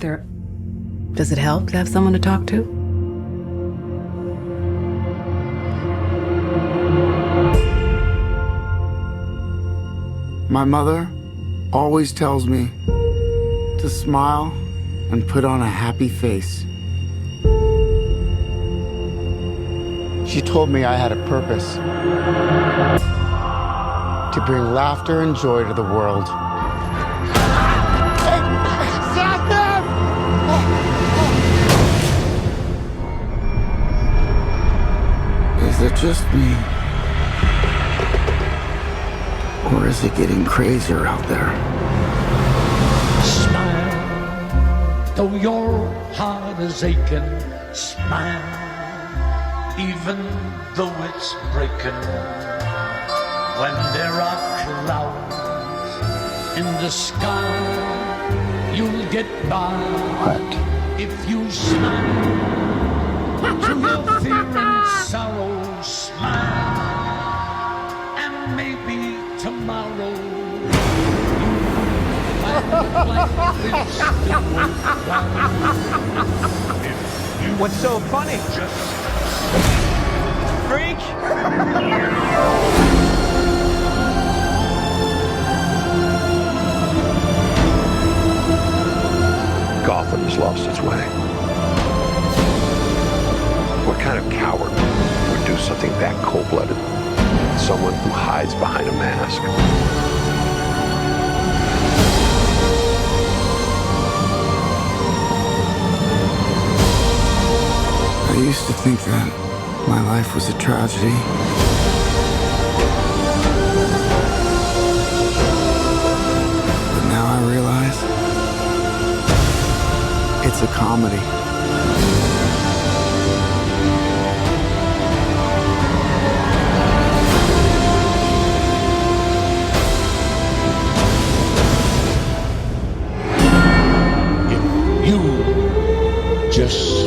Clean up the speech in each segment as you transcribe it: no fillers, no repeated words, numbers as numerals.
laughter. Does it help to have someone to talk to? My mother always tells me to smile and put on a happy face. She told me I had a purpose. To bring laughter and joy to the world. Hey, stop them! Is it just me? Or is it getting crazier out there? Smile, though your heart is aching. Smile, even though it's breaking. When there are clouds in the sky, you'll get by. What? If you smile to your fear and sorrow, smile, and maybe tomorrow What's so funny? Freak? Gotham's lost its way. What kind of coward would do something that cold-blooded? Someone who hides behind a mask. I used to think that my life was a tragedy. But now I realize it's a comedy. If you just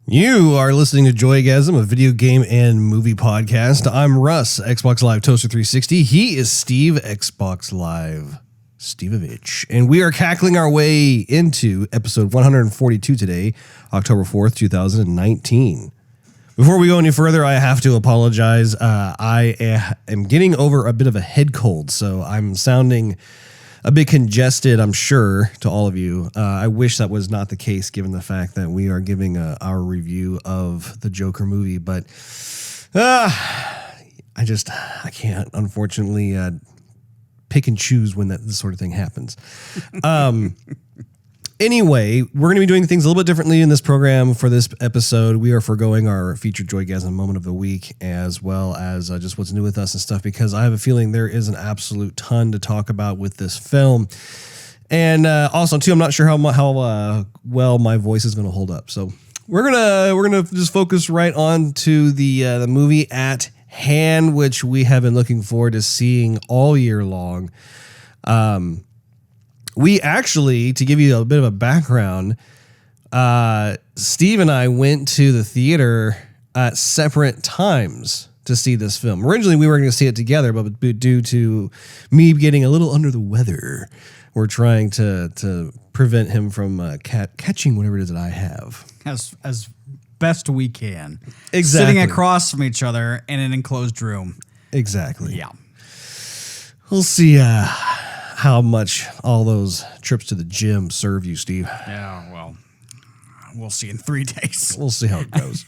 You are listening to Joygasm, a video game and movie podcast. I'm Russ, Xbox Live Toaster 360. He is Steve, Xbox Live Stevavitch. And we are cackling our way into episode 142 today, October 4th, 2019. Before we go any further, I have to apologize. I am getting over a bit of a head cold, so I'm sounding a bit congested, I'm sure, to all of you. I wish that was not the case, given the fact that we are giving our review of the Joker movie. But I can't, unfortunately, pick and choose when this sort of thing happens. Anyway, we're going to be doing things a little bit differently in this program for this episode. We are foregoing our featured Joygasm moment of the week, as well as just what's new with us and stuff, because I have a feeling there is an absolute ton to talk about with this film. And also, too, I'm not sure how well my voice is going to hold up. So we're gonna just focus right on to the movie at hand, which we have been looking forward to seeing all year long. We actually, to give you a bit of a background, Steve and I went to the theater at separate times to see this film. Originally, we were going to see it together, but due to me getting a little under the weather, we're trying to prevent him from catching whatever it is that I have. As best we can. Exactly. Sitting across from each other in an enclosed room. Exactly. Yeah. We'll see how much all those trips to the gym serve you, Steve. Yeah, well, we'll see in 3 days. We'll see how it goes.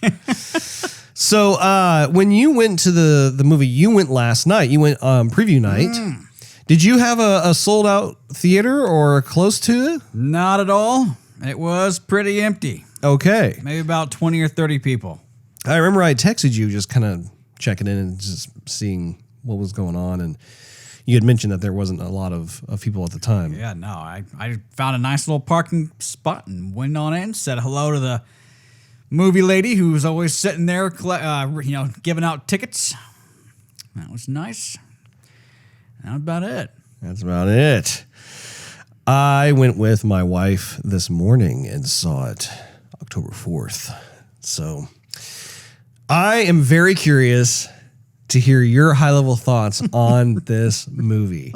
So when you went to the movie, you went last night. You went preview night. Did you have a sold out theater or close to it? Not at all. It was pretty empty. Okay. Maybe about 20 or 30 people. I remember I texted you just kind of checking in and just seeing what was going on. And you had mentioned that there wasn't a lot of people at the time. Yeah, no. I found a nice little parking spot and went on in, said hello to the movie lady who was always sitting there, giving out tickets. That was nice. That's about it. That's about it. I went with my wife this morning and saw it October 4th. So I am very curious to hear your high level thoughts on this movie.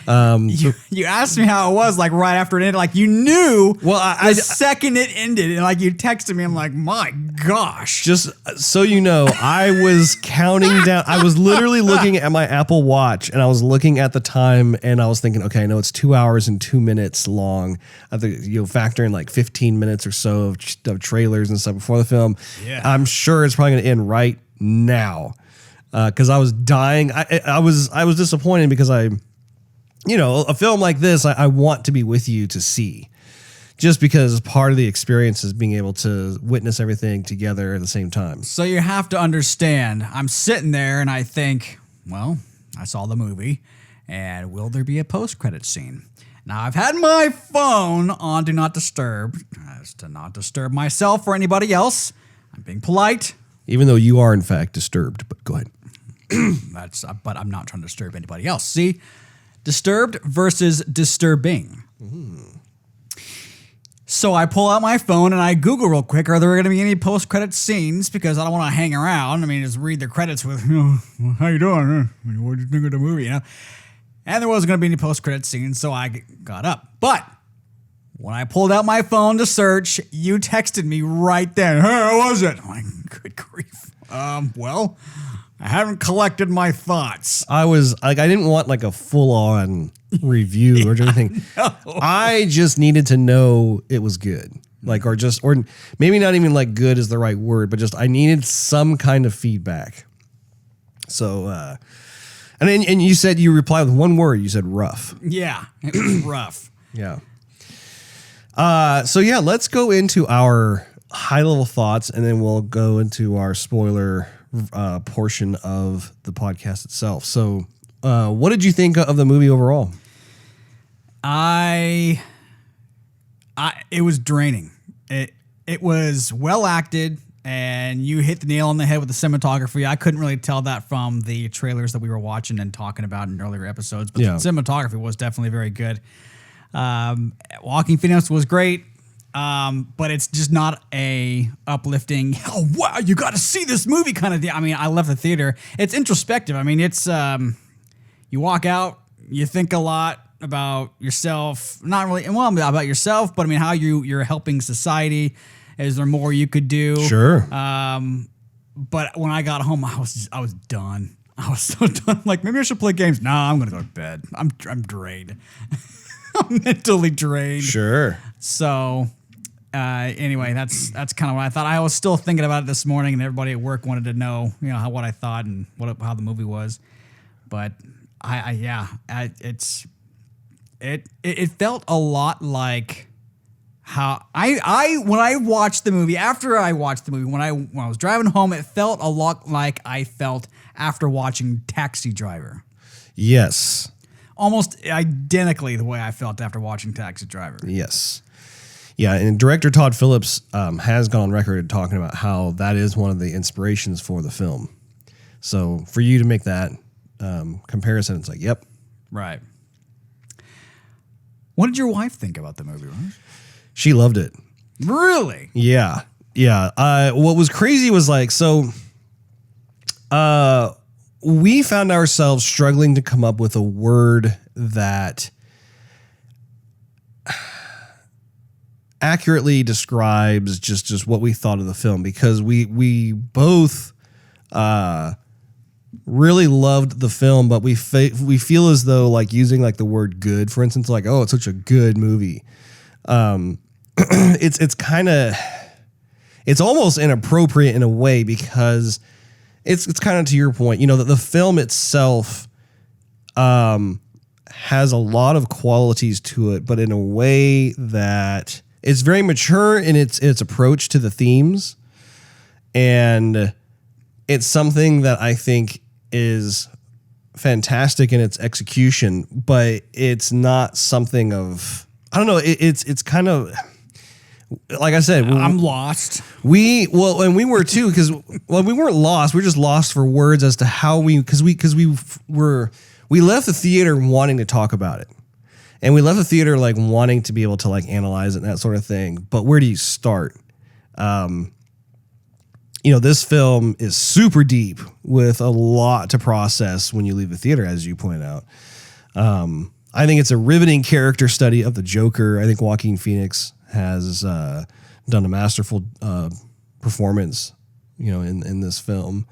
You asked me how it was, like right after it ended. Like you knew. Well, the second it ended, and like you texted me, I'm like, my gosh. Just so you know, I was counting down. I was literally looking at my Apple Watch, and I was looking at the time, and I was thinking, okay, I know it's 2 hours and 2 minutes long. I think you'll factor in like 15 minutes or so of trailers and stuff before the film. Yeah. I'm sure it's probably going to end right now because I was dying. I was disappointed because a film like this, I want to be with you to see, just because part of the experience is being able to witness everything together at the same time. So you have to understand, I'm sitting there and I think, well, I saw the movie, and will there be a post-credit scene? Now, I've had my phone on Do Not Disturb, as to not disturb myself or anybody else. I'm being polite. Even though you are, in fact, disturbed, but go ahead. But I'm not trying to disturb anybody else. See? Disturbed versus disturbing. So I pull out my phone and I Google real quick, are there going to be any post-credit scenes? Because I don't want to hang around. I mean, just read the credits with, how you doing? What did you think of the movie? And there wasn't going to be any post-credit scenes, so I got up. But when I pulled out my phone to search, you texted me right then. Hey, how was it? I'm like, good grief. Well, I haven't collected my thoughts. I was like, I didn't want like a full-on review or anything. No. I just needed to know it was good. Like, or maybe not even like good is the right word, but just I needed some kind of feedback. So, and you said you replied with one word. You said rough. Yeah, it was rough. Yeah. So yeah, let's go into our high-level thoughts, and then we'll go into our spoiler portion of the podcast itself. So, what did you think of the movie overall? It was draining. It was well acted, and you hit the nail on the head with the cinematography. I couldn't really tell that from the trailers that we were watching and talking about in earlier episodes, but the cinematography was definitely very good. Joaquin Phoenix was great. But it's just not a uplifting, oh, wow, you got to see this movie kind of thing. I mean, I left the theater. It's introspective. I mean, it's, you walk out, you think a lot about yourself, not really, well, about yourself, but I mean, how you're helping society. Is there more you could do? Sure. But when I got home, I was done. I was so done. Like, maybe I should play games. Nah, I'm going to go to bed. I'm drained. I'm mentally drained. Sure. So, anyway, that's kind of what I thought. I was still thinking about it this morning, and everybody at work wanted to know, what I thought and how the movie was. But it felt a lot like how when I watched the movie. After I watched the movie, when I was driving home, it felt a lot like I felt after watching Taxi Driver. Yes. Almost identically the way I felt after watching Taxi Driver. Yes. Yeah, and director Todd Phillips has gone on record talking about how that is one of the inspirations for the film. So for you to make that comparison, it's like, yep. Right. What did your wife think about the movie, Russ? She loved it. Really? Yeah. Yeah. What was crazy was like, we found ourselves struggling to come up with a word that accurately describes just what we thought of the film, because we both really loved the film, but we feel as though like using like the word good, for instance, like, oh, it's such a good movie. It's almost inappropriate in a way, because it's kind of to your point, that the film itself has a lot of qualities to it, but in a way that it's very mature in its approach to the themes. And it's something that I think is fantastic in its execution, but it's not something of, I don't know. It's kind of, like I said, I'm lost. And we were too, because we weren't lost. We were just lost for words as to how we left the theater wanting to talk about it, and we left the theater like wanting to be able to like analyze it and that sort of thing. But where do you start? this film is super deep with a lot to process when you leave the theater, as you point out. I think it's a riveting character study of the Joker. I think Joaquin Phoenix has done a masterful performance, in this film,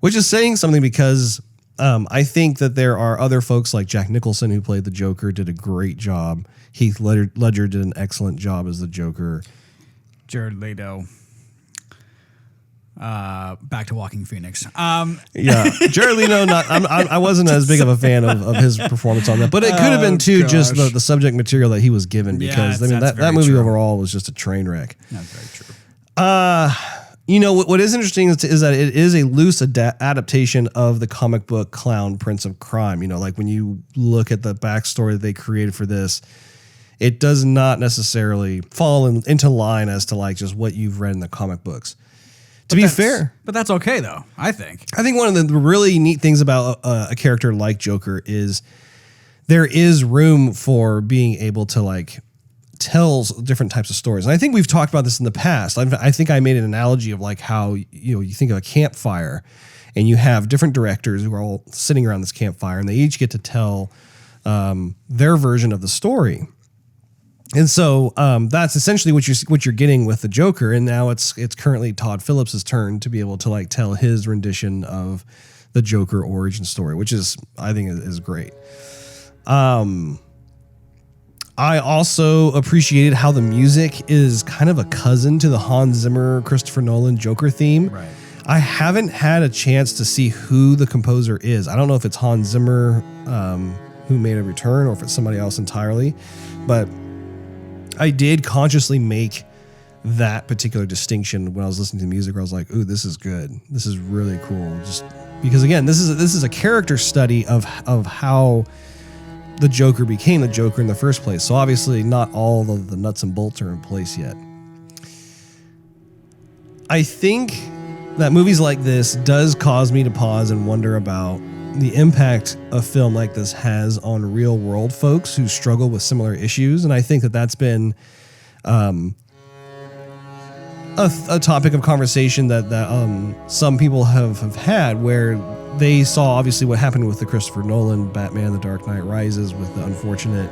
which is saying something because I think that there are other folks like Jack Nicholson who played the Joker, did a great job. Heath Ledger did an excellent job as the Joker. Jared Leto. Back to Joaquin Phoenix. Yeah, Jared Leto. I wasn't as big of a fan of his performance on that, but it could have been too just the subject material that he was given, because that movie overall was just a train wreck. That's very true. What is interesting is that it is a loose adaptation of the comic book Clown Prince of Crime. Like when you look at the backstory that they created for this, it does not necessarily fall into line as to like just what you've read in the comic books. To be fair. But that's okay, though, I think. I think one of the really neat things about a character like Joker is there is room for being able to like tell different types of stories. And I think we've talked about this in the past. I think I made an analogy of like how, you think of a campfire and you have different directors who are all sitting around this campfire and they each get to tell their version of the story. And so that's essentially what you're getting with the Joker, and now it's currently Todd Phillips' turn to be able to like tell his rendition of the Joker origin story, which I think is great. I also appreciated how the music is kind of a cousin to the Hans Zimmer, Christopher Nolan Joker theme. Right. I haven't had a chance to see who the composer is. I don't know if it's Hans Zimmer who made a return or if it's somebody else entirely, but I did consciously make that particular distinction when I was listening to music, where I was like, ooh, this is good. This is really cool. Just because, again, this is a character study of how the Joker became the Joker in the first place. So obviously not all of the nuts and bolts are in place yet. I think that movies like this does cause me to pause and wonder about the impact a film like this has on real world folks who struggle with similar issues. And I think that that's been a topic of conversation that some people have had, where they saw obviously what happened with the Christopher Nolan Batman, The Dark Knight Rises, with the unfortunate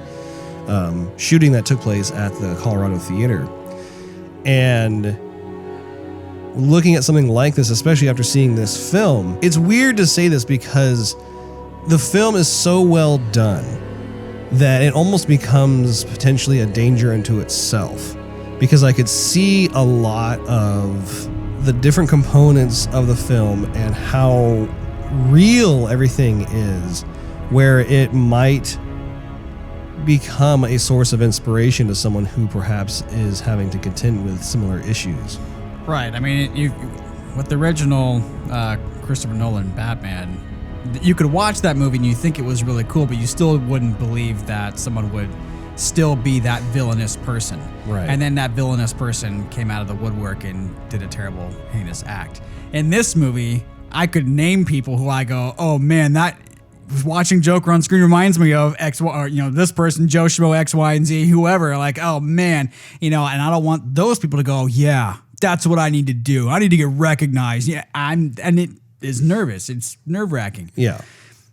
shooting that took place at the Colorado Theater. And looking at something like this, especially after seeing this film, it's weird to say this because the film is so well done that it almost becomes potentially a danger unto itself, because I could see a lot of the different components of the film and how real everything is, where it might become a source of inspiration to someone who perhaps is having to contend with similar issues. Right. I mean, with the original Christopher Nolan Batman, you could watch that movie and you think it was really cool, but you still wouldn't believe that someone would still be that villainous person. Right. And then that villainous person came out of the woodwork and did a terrible, heinous act. In this movie, I could name people who I go, oh man, that watching Joker on screen reminds me of X, or, this person, Joe Schmo, X, Y, and Z, whoever. Like, oh man, and I don't want those people to go, yeah, that's what I need to do. I need to get recognized. Yeah, and it is nervous. It's nerve-wracking. Yeah.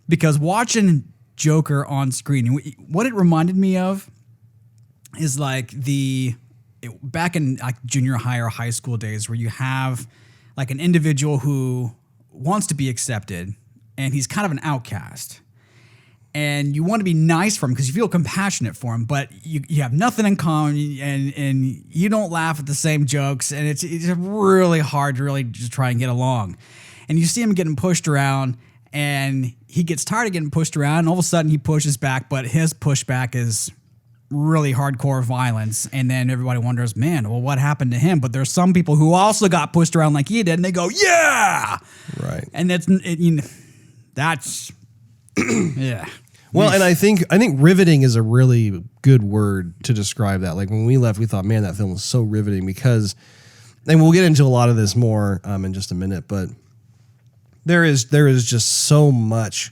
Because watching Joker on screen, what it reminded me of is like back in like junior high or high school days, where you have like an individual who wants to be accepted and he's kind of an outcast. And you want to be nice for him because you feel compassionate for him, but you have nothing in common, and you don't laugh at the same jokes, and it's really hard to really just try and get along. And you see him getting pushed around, and he gets tired of getting pushed around, and all of a sudden he pushes back, but his pushback is really hardcore violence. And then everybody wonders, man, well, what happened to him? But there's some people who also got pushed around like he did, and they go, yeah! Right. And that's yeah. Well, and I think riveting is a really good word to describe that. Like when we left, we thought, man, that film was so riveting because, and we'll get into a lot of this more in just a minute, but there is just so much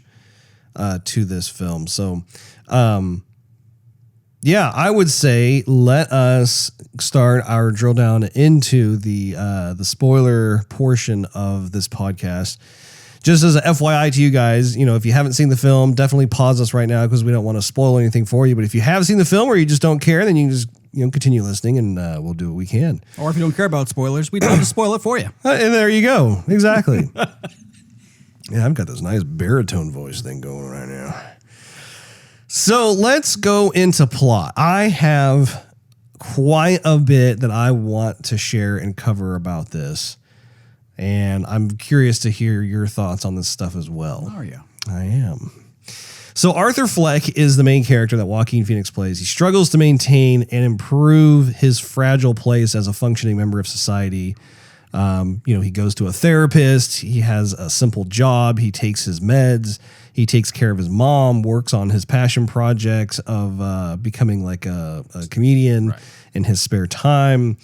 to this film. So, Yeah, I would say let us start our drill down into the spoiler portion of this podcast. Just as an FYI to you guys, if you haven't seen the film, definitely pause us right now because we don't want to spoil anything for you. But if you have seen the film or you just don't care, then you can just continue listening and we'll do what we can. Or if you don't care about spoilers, we'd love to spoil it for you. And there you go. Exactly. Yeah, I've got this nice baritone voice thing going right now. So let's go into plot. I have quite a bit that I want to share and cover about this. And I'm curious to hear your thoughts on this stuff as well. Are you? I am. So Arthur Fleck is the main character that Joaquin Phoenix plays. He struggles to maintain and improve his fragile place as a functioning member of society. He goes to a therapist. He has a simple job. He takes his meds. He takes care of his mom, works on his passion projects of becoming like a comedian in his spare time.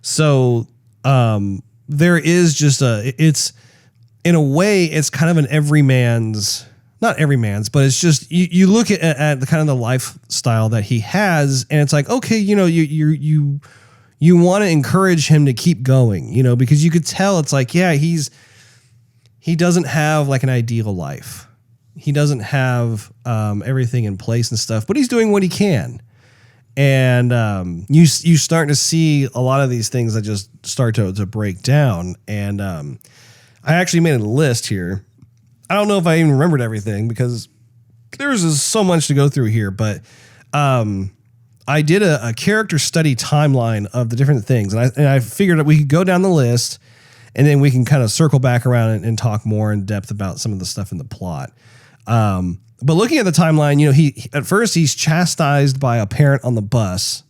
So there is just it's in a way, it's kind of an not everyman's, but it's just, you look at the kind of the lifestyle that he has and it's like, okay, you want to encourage him to keep going, because you could tell it's like, yeah, he doesn't have like an ideal life. He doesn't have everything in place and stuff, but he's doing what he can. And you start to see a lot of these things that just start to break down. And I actually made a list here. I don't know if I even remembered everything because there's just so much to go through here, but I did a character study timeline of the different things. And I figured that we could go down the list and then we can kind of circle back around and talk more in depth about some of the stuff in the plot. But looking at the timeline, he at first he's chastised by a parent on the bus.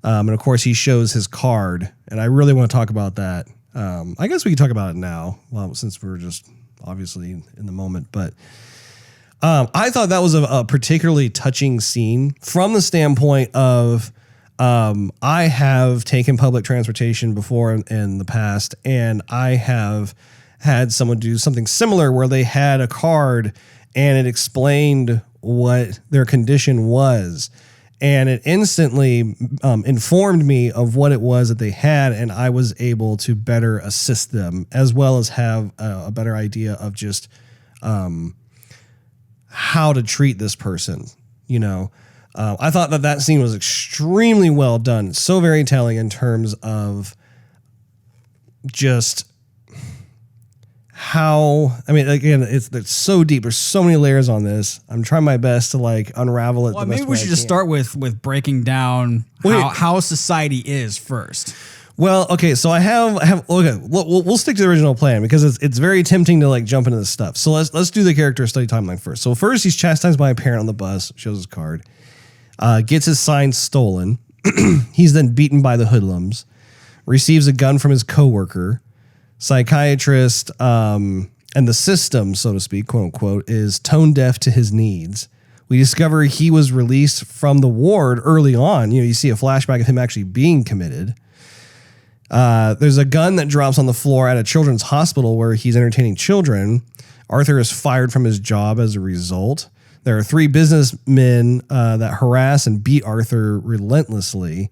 And of course he shows his card, and I really want to talk about that. I guess we can talk about it now, since we're just obviously in the moment, but I thought that was a particularly touching scene from the standpoint of I have taken public transportation before in the past, and I have had someone do something similar where they had a card and it explained what their condition was. And it instantly informed me of what it was that they had, and I was able to better assist them, as well as have a better idea of just how to treat this person. I thought that scene was extremely well done, so very telling in terms of just how, again, it's so deep. There's so many layers on this. I'm trying my best to unravel it. Well, maybe we should just start with breaking down how society is first. Well, okay, so I have okay. We'll stick to the original plan because it's very tempting to jump into this stuff. So let's do the character study timeline first. So first, he's chastised by a parent on the bus, shows his card, gets his sign stolen. He's then beaten by the hoodlums, receives a gun from his coworker. Psychiatrist and the system, so to speak, quote unquote, is tone deaf to his needs. We discover he was released from the ward early on. You see a flashback of him actually being committed. There's a gun that drops on the floor at a children's hospital where he's entertaining children. Arthur is fired from his job as a result. There are 3 businessmen that harass and beat Arthur relentlessly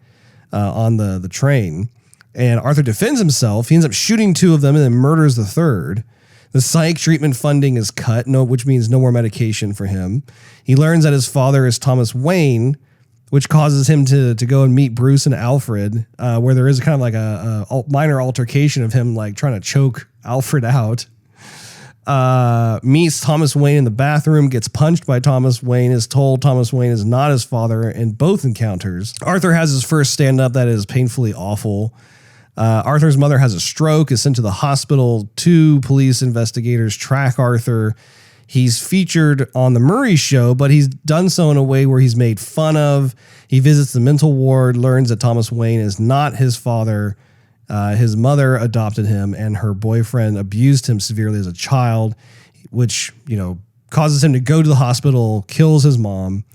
on the train. And Arthur defends himself. He ends up shooting 2 of them and then murders the 3rd. The psych treatment funding is cut, which means no more medication for him. He learns that his father is Thomas Wayne, which causes him to go and meet Bruce and Alfred, where there is kind of like a minor altercation of him trying to choke Alfred out. Meets Thomas Wayne in the bathroom, gets punched by Thomas Wayne, is told Thomas Wayne is not his father in both encounters. Arthur has his first stand-up that is painfully awful. Arthur's mother has a stroke, is sent to the hospital. 2 police investigators track Arthur. He's featured on the Murray Show, but he's done so in a way where he's made fun of. He visits the mental ward, learns that Thomas Wayne is not his father. His mother adopted him, and her boyfriend abused him severely as a child, which, causes him to go to the hospital, kills his mom,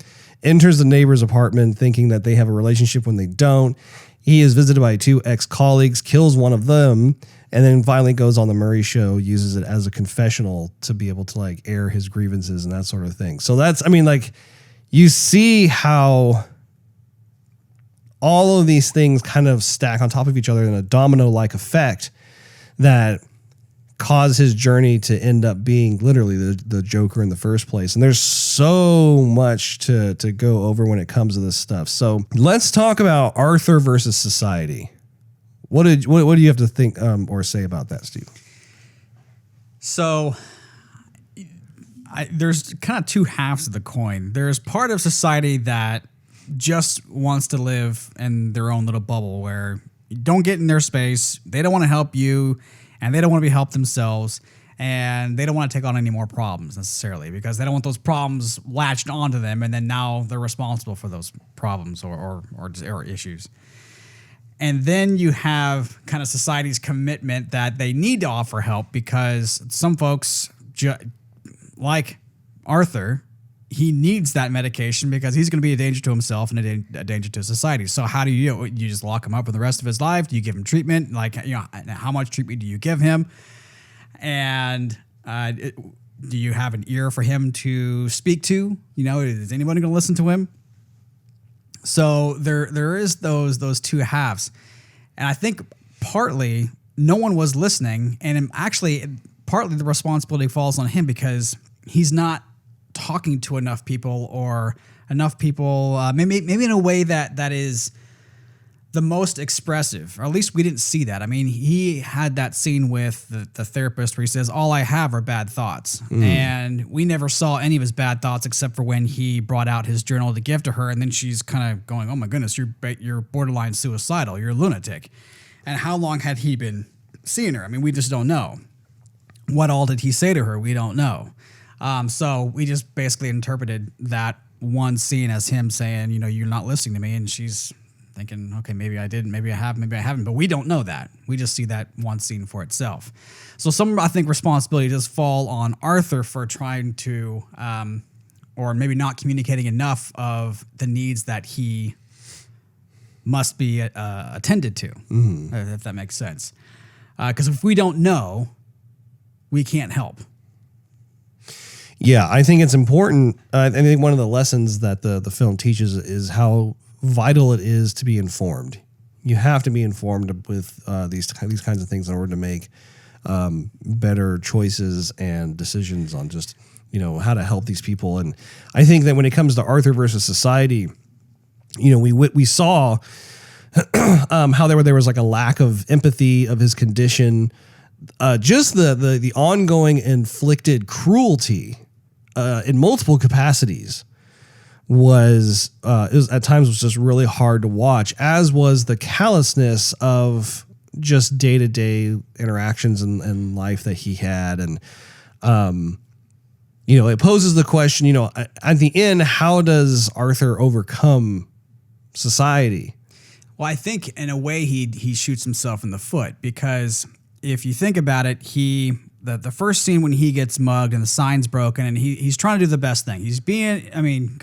enters the neighbor's apartment thinking that they have a relationship when they don't. He is visited by 2 ex-colleagues, kills one of them, and then finally goes on the Murray Show, uses it as a confessional to be able to air his grievances and that sort of thing. So that's, you see how all of these things kind of stack on top of each other in a domino-like effect that cause his journey to end up being literally the Joker in the first place. And there's so much to go over when it comes to this stuff. So let's talk about Arthur versus society. What do you have to think or say about that, Steve? So there's kind of two halves of the coin. There's part of society that just wants to live in their own little bubble where you don't get in their space. They don't want to help you, and they don't want to be helped themselves, and they don't want to take on any more problems necessarily because they don't want those problems latched onto them, and then now they're responsible for those problems or issues. And then you have kind of society's commitment that they need to offer help because some folks, like Arthur, he needs that medication because he's going to be a danger to himself and a danger to society. So how do you just lock him up for the rest of his life? Do you give him treatment? Like, how much treatment do you give him? And do you have an ear for him to speak to? Is anybody going to listen to him? So there is those two halves. And I think partly no one was listening. And actually, partly the responsibility falls on him because he's not talking to enough people or enough people, maybe in a way that is the most expressive, or at least we didn't see that. I mean, he had that scene with the therapist where he says, all I have are bad thoughts. And we never saw any of his bad thoughts except for when he brought out his journal to give to her. And then she's kind of going, oh my goodness, you're borderline suicidal. You're a lunatic. And how long had he been seeing her? I mean, we just don't know. What all did he say to her? We don't know. So we just basically interpreted that one scene as him saying, you're not listening to me. And she's thinking, okay, maybe I didn't, maybe I have, maybe I haven't, but we don't know that. We just see that one scene for itself. So some, I think, responsibility does fall on Arthur for trying to, or maybe not communicating enough of the needs that he must be attended to, if that makes sense. Because if we don't know, we can't help. Yeah, I think it's important. I think one of the lessons that the film teaches is how vital it is to be informed. You have to be informed with these kinds of things in order to make better choices and decisions on just how to help these people. And I think that when it comes to Arthur versus society, we saw how there was like a lack of empathy of his condition, just the ongoing inflicted cruelty in multiple capacities was at times was just really hard to watch, as was the callousness of just day-to-day interactions and life that he had. And, it poses the question, at the end, how does Arthur overcome society? Well, I think in a way he shoots himself in the foot, because if you think about it, the first scene when he gets mugged and the sign's broken and he's trying to do the best thing. He's being,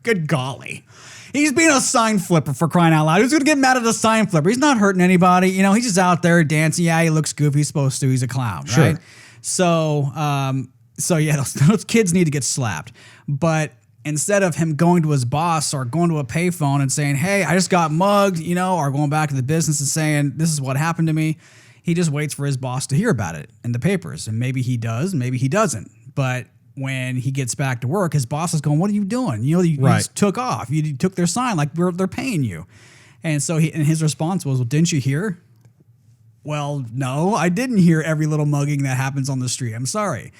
good golly. He's being a sign flipper, for crying out loud. Who's going to get mad at a sign flipper? He's not hurting anybody. He's just out there dancing. Yeah, he looks goofy. He's supposed to. He's a clown, right? So yeah, those kids need to get slapped. But instead of him going to his boss or going to a payphone and saying, hey, I just got mugged, or going back to the business and saying, this is what happened to me, he just waits for his boss to hear about it in the papers. And maybe he does, maybe he doesn't. But when he gets back to work, his boss is going, what are you doing? You just took off. You took their sign, like they're paying you. And so his response was, well, didn't you hear? Well, no, I didn't hear every little mugging that happens on the street. I'm sorry.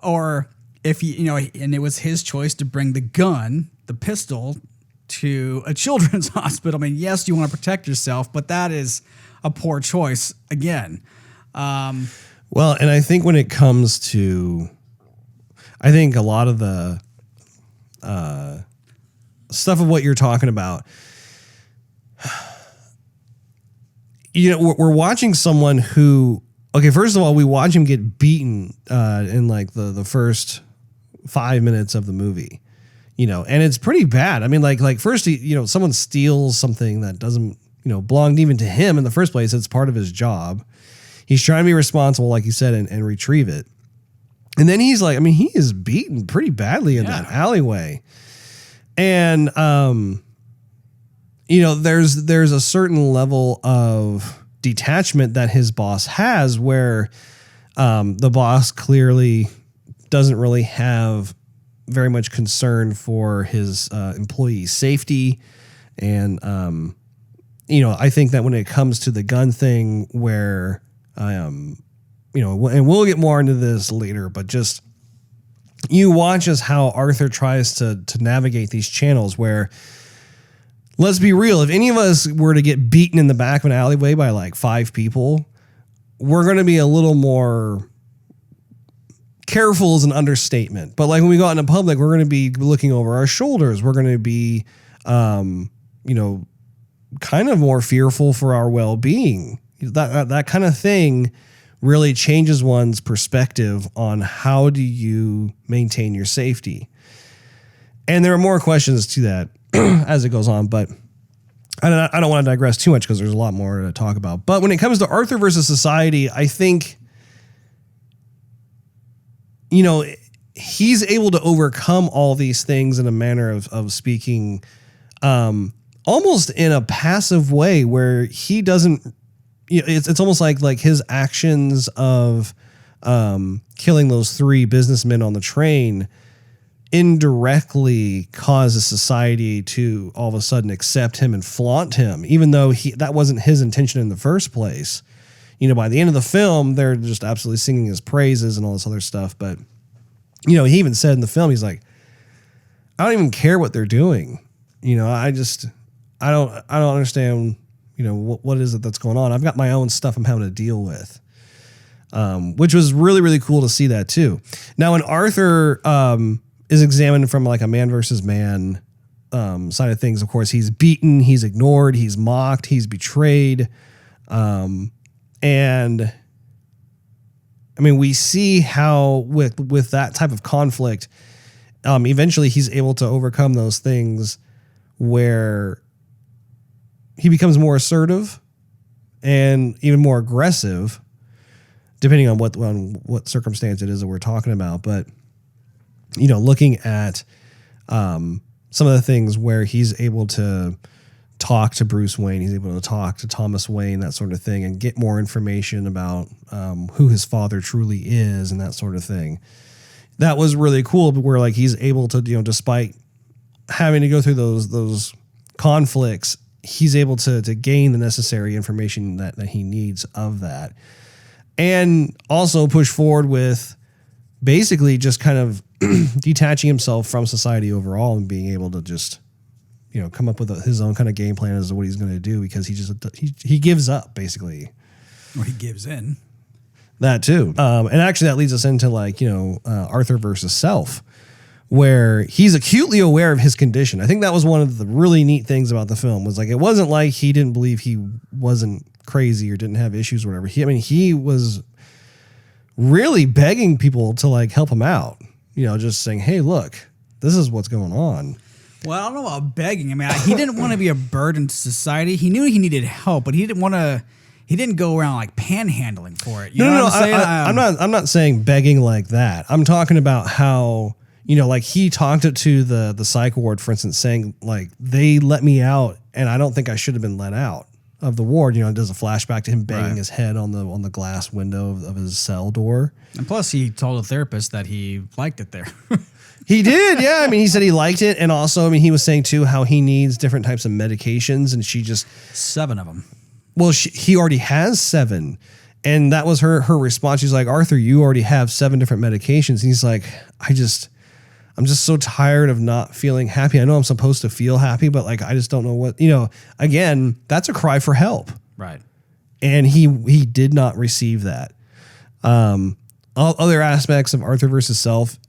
Or if and it was his choice to bring the pistol to a children's hospital. I mean, yes, you want to protect yourself, but that is a poor choice again. Well, and I think when it comes to, I think a lot of the stuff of what you're talking about, we're watching someone who, okay, first of all, we watch him get beaten in like the first 5 minutes of the movie, and it's pretty bad. I mean, like first, someone steals something that doesn't, belong even to him in the first place. It's part of his job. He's trying to be responsible, like you said, and retrieve it. And then he's like, he is beaten pretty badly in that alleyway. And, there's a certain level of detachment that his boss has where the boss clearly doesn't really have very much concern for his employees' safety. And, I think that when it comes to the gun thing where, and we'll get more into this later, but just you watch as how Arthur tries to navigate these channels where, let's be real, if any of us were to get beaten in the back of an alleyway by like 5 people, we're going to be a little more careful is an understatement. But like when we go out in public, we're going to be looking over our shoulders. We're going to be, kind of more fearful for our well-being. That kind of thing really changes one's perspective on how do you maintain your safety. And there are more questions to that as it goes on, but I don't want to digress too much because there's a lot more to talk about. But when it comes to Arthur versus society, I think, he's able to overcome all these things in a manner of speaking, almost in a passive way where he doesn't, it's almost like his actions of killing those 3 businessmen on the train indirectly causes society to all of a sudden accept him and flaunt him, even though that wasn't his intention in the first place. By the end of the film, they're just absolutely singing his praises and all this other stuff. But, he even said in the film, he's like, I don't even care what they're doing. I don't understand, what is it that's going on? I've got my own stuff I'm having to deal with, which was really, really cool to see that too. Now, when Arthur is examined from like a man versus man side of things, of course, he's beaten, he's ignored, he's mocked, he's betrayed. And I mean, we see how with that type of conflict, eventually he's able to overcome those things where he becomes more assertive and even more aggressive, depending on what circumstance it is that we're talking about. But, looking at some of the things where he's able to talk to Bruce Wayne, he's able to talk to Thomas Wayne, that sort of thing, and get more information about who his father truly is and that sort of thing. That was really cool, where like he's able to, despite having to go through those conflicts, he's able to gain the necessary information that he needs of that. And also push forward with basically just kind of detaching himself from society overall and being able to just, come up with his own kind of game plan as to what he's going to do, because he gives up basically. Or he gives in. That too. And actually that leads us into like, Arthur versus Self, where he's acutely aware of his condition. I think that was one of the really neat things about the film, was like, it wasn't like he didn't believe he wasn't crazy or didn't have issues or whatever. He was really begging people to like help him out, just saying, hey, look, this is what's going on. Well, I don't know about begging. I mean, he didn't want to be a burden to society. He knew he needed help, but he didn't go around like panhandling for it. You know what I'm saying? I'm not saying begging like that. I'm talking about how, like he talked to the psych ward, for instance, saying like, they let me out and I don't think I should have been let out of the ward. It does a flashback to him banging his head on the glass window of his cell door. And plus he told a therapist that he liked it there. He did, yeah. He said he liked it. And also, he was saying too how he needs different types of medications, and she just 7 of them. Well, he already has 7. And that was her response. She's like, Arthur, you already have 7 different medications. And he's like, I'm just so tired of not feeling happy. I know I'm supposed to feel happy, but like, I just don't know what, again, that's a cry for help. Right. And he did not receive that. Other aspects of Arthur versus Self,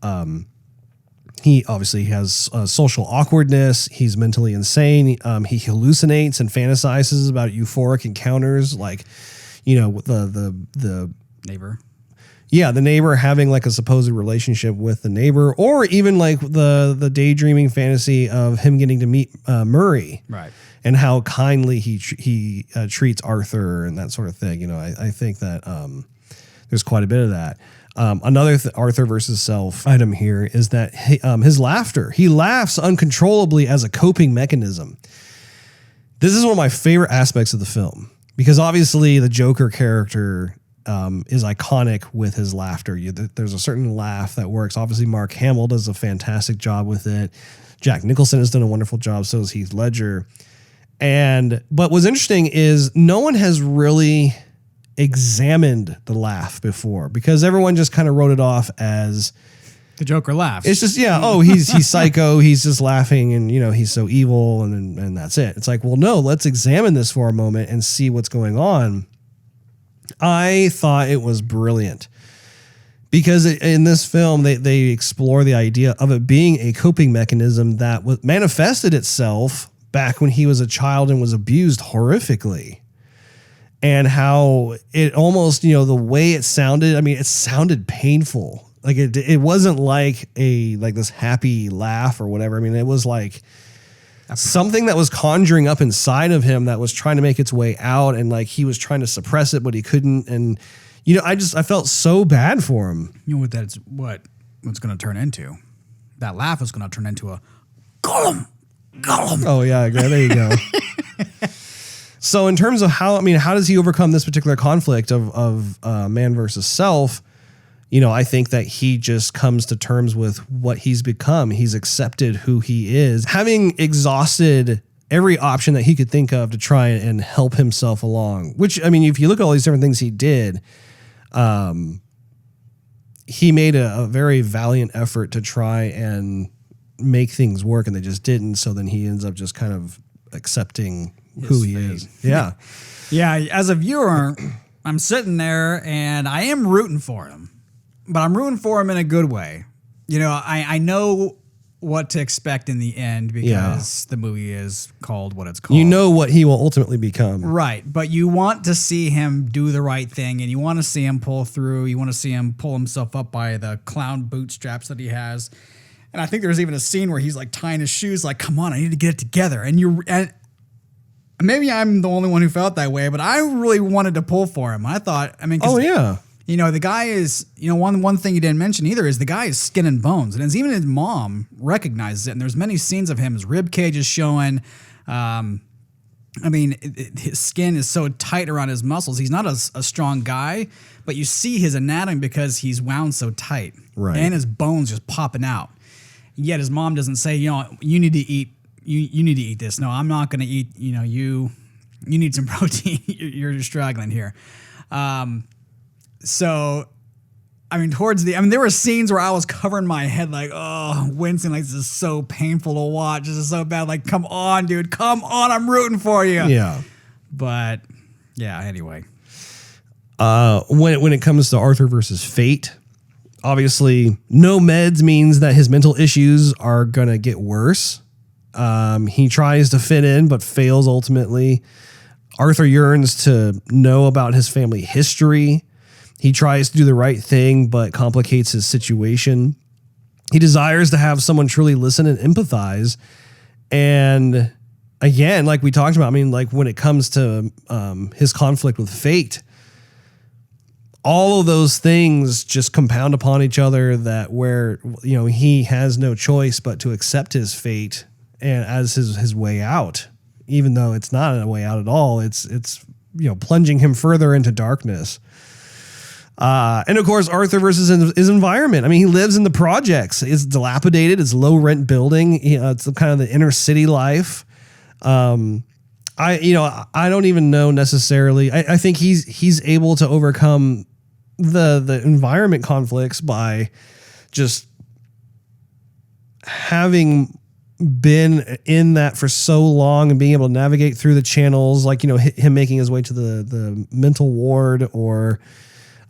he obviously has social awkwardness. He's mentally insane. He hallucinates and fantasizes about euphoric encounters, like, the neighbor. Yeah, the neighbor having like a supposed relationship with the neighbor, or even like the daydreaming fantasy of him getting to meet Murray, right? And how kindly he treats Arthur and that sort of thing. I think that there's quite a bit of that. Another Arthur versus Self item here is that his laughter. He laughs uncontrollably as a coping mechanism. This is one of my favorite aspects of the film because obviously the Joker character is iconic with his laughter. There's a certain laugh that works. Obviously, Mark Hamill does a fantastic job with it. Jack Nicholson has done a wonderful job. So has Heath Ledger. But what's interesting is no one has really examined the laugh before because everyone just kind of wrote it off as The Joker laughs. it's just, he's psycho. He's just laughing and, he's so evil and that's it. It's like, well, no, let's examine this for a moment and see what's going on. I thought it was brilliant because in this film, they explore the idea of it being a coping mechanism that manifested itself back when he was a child and was abused horrifically. And how it almost, the way it sounded, it sounded painful. Like it wasn't like this happy laugh or whatever. It was like something that was conjuring up inside of him that was trying to make its way out. And like he was trying to suppress it, but he couldn't. And, I felt so bad for him. You know what what's going to turn into? That laugh is going to turn into a Gollum. Oh yeah. There you go. So in terms of how does he overcome this particular conflict of man versus self? I think that he just comes to terms with what he's become. He's accepted who he is, having exhausted every option that he could think of to try and help himself along. Which, if you look at all these different things he did, he made a very valiant effort to try and make things work, and they just didn't. So then he ends up just kind of accepting who he is. Yeah. Yeah. As a viewer, I'm sitting there and I am rooting for him, but I'm rooting for him in a good way. I know what to expect in the end because the movie is called what it's called. You know what he will ultimately become. Right. But you want to see him do the right thing and you want to see him pull through. You want to see him pull himself up by the clown bootstraps that he has. And I think there's even a scene where he's like tying his shoes, like, come on, I need to get it together. And maybe I'm the only one who felt that way, but I really wanted to pull for him. I thought, 'cause, the guy is, one thing you didn't mention either is the guy is skin and bones. And even his mom recognizes it. And there's many scenes of him. His rib cage is showing. His skin is so tight around his muscles. He's not a strong guy, but you see his anatomy because he's wound so tight. Right. And his bones just popping out. Yet his mom doesn't say, you need to eat. You need to eat this. No, I'm not going to eat. You need some protein. You're struggling here. So, towards there were scenes where I was covering my head like, wincing, like this is so painful to watch. This is so bad. Like, come on, dude. Come on. I'm rooting for you. Yeah. But yeah, anyway. When it comes to Arthur versus Fate, obviously no meds means that his mental issues are going to get worse. He tries to fit in, but fails ultimately. Arthur yearns to know about his family history. He tries to do the right thing, but complicates his situation. He desires to have someone truly listen and empathize. And again, like we talked about, when it comes to his conflict with fate, all of those things just compound upon each other that where, he has no choice but to accept his fate and as his way out, even though it's not a way out at all. It's plunging him further into darkness. And of course, Arthur versus his environment. He lives in the projects. It's dilapidated. It's low rent building. It's kind of the inner city life. I don't even know necessarily. I think he's able to overcome the environment conflicts by just having been in that for so long and being able to navigate through the channels, like, him making his way to the mental ward or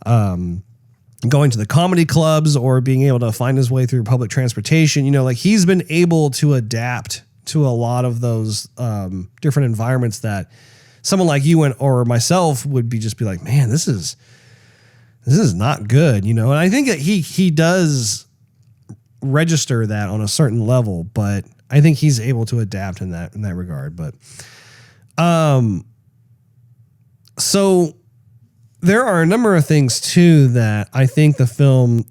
going to the comedy clubs or being able to find his way through public transportation. He's been able to adapt to a lot of those different environments that someone like you or myself would be like, man, this is not good, And I think that he does register that on a certain level, but I think he's able to adapt in that regard. But so there are a number of things too that I think the film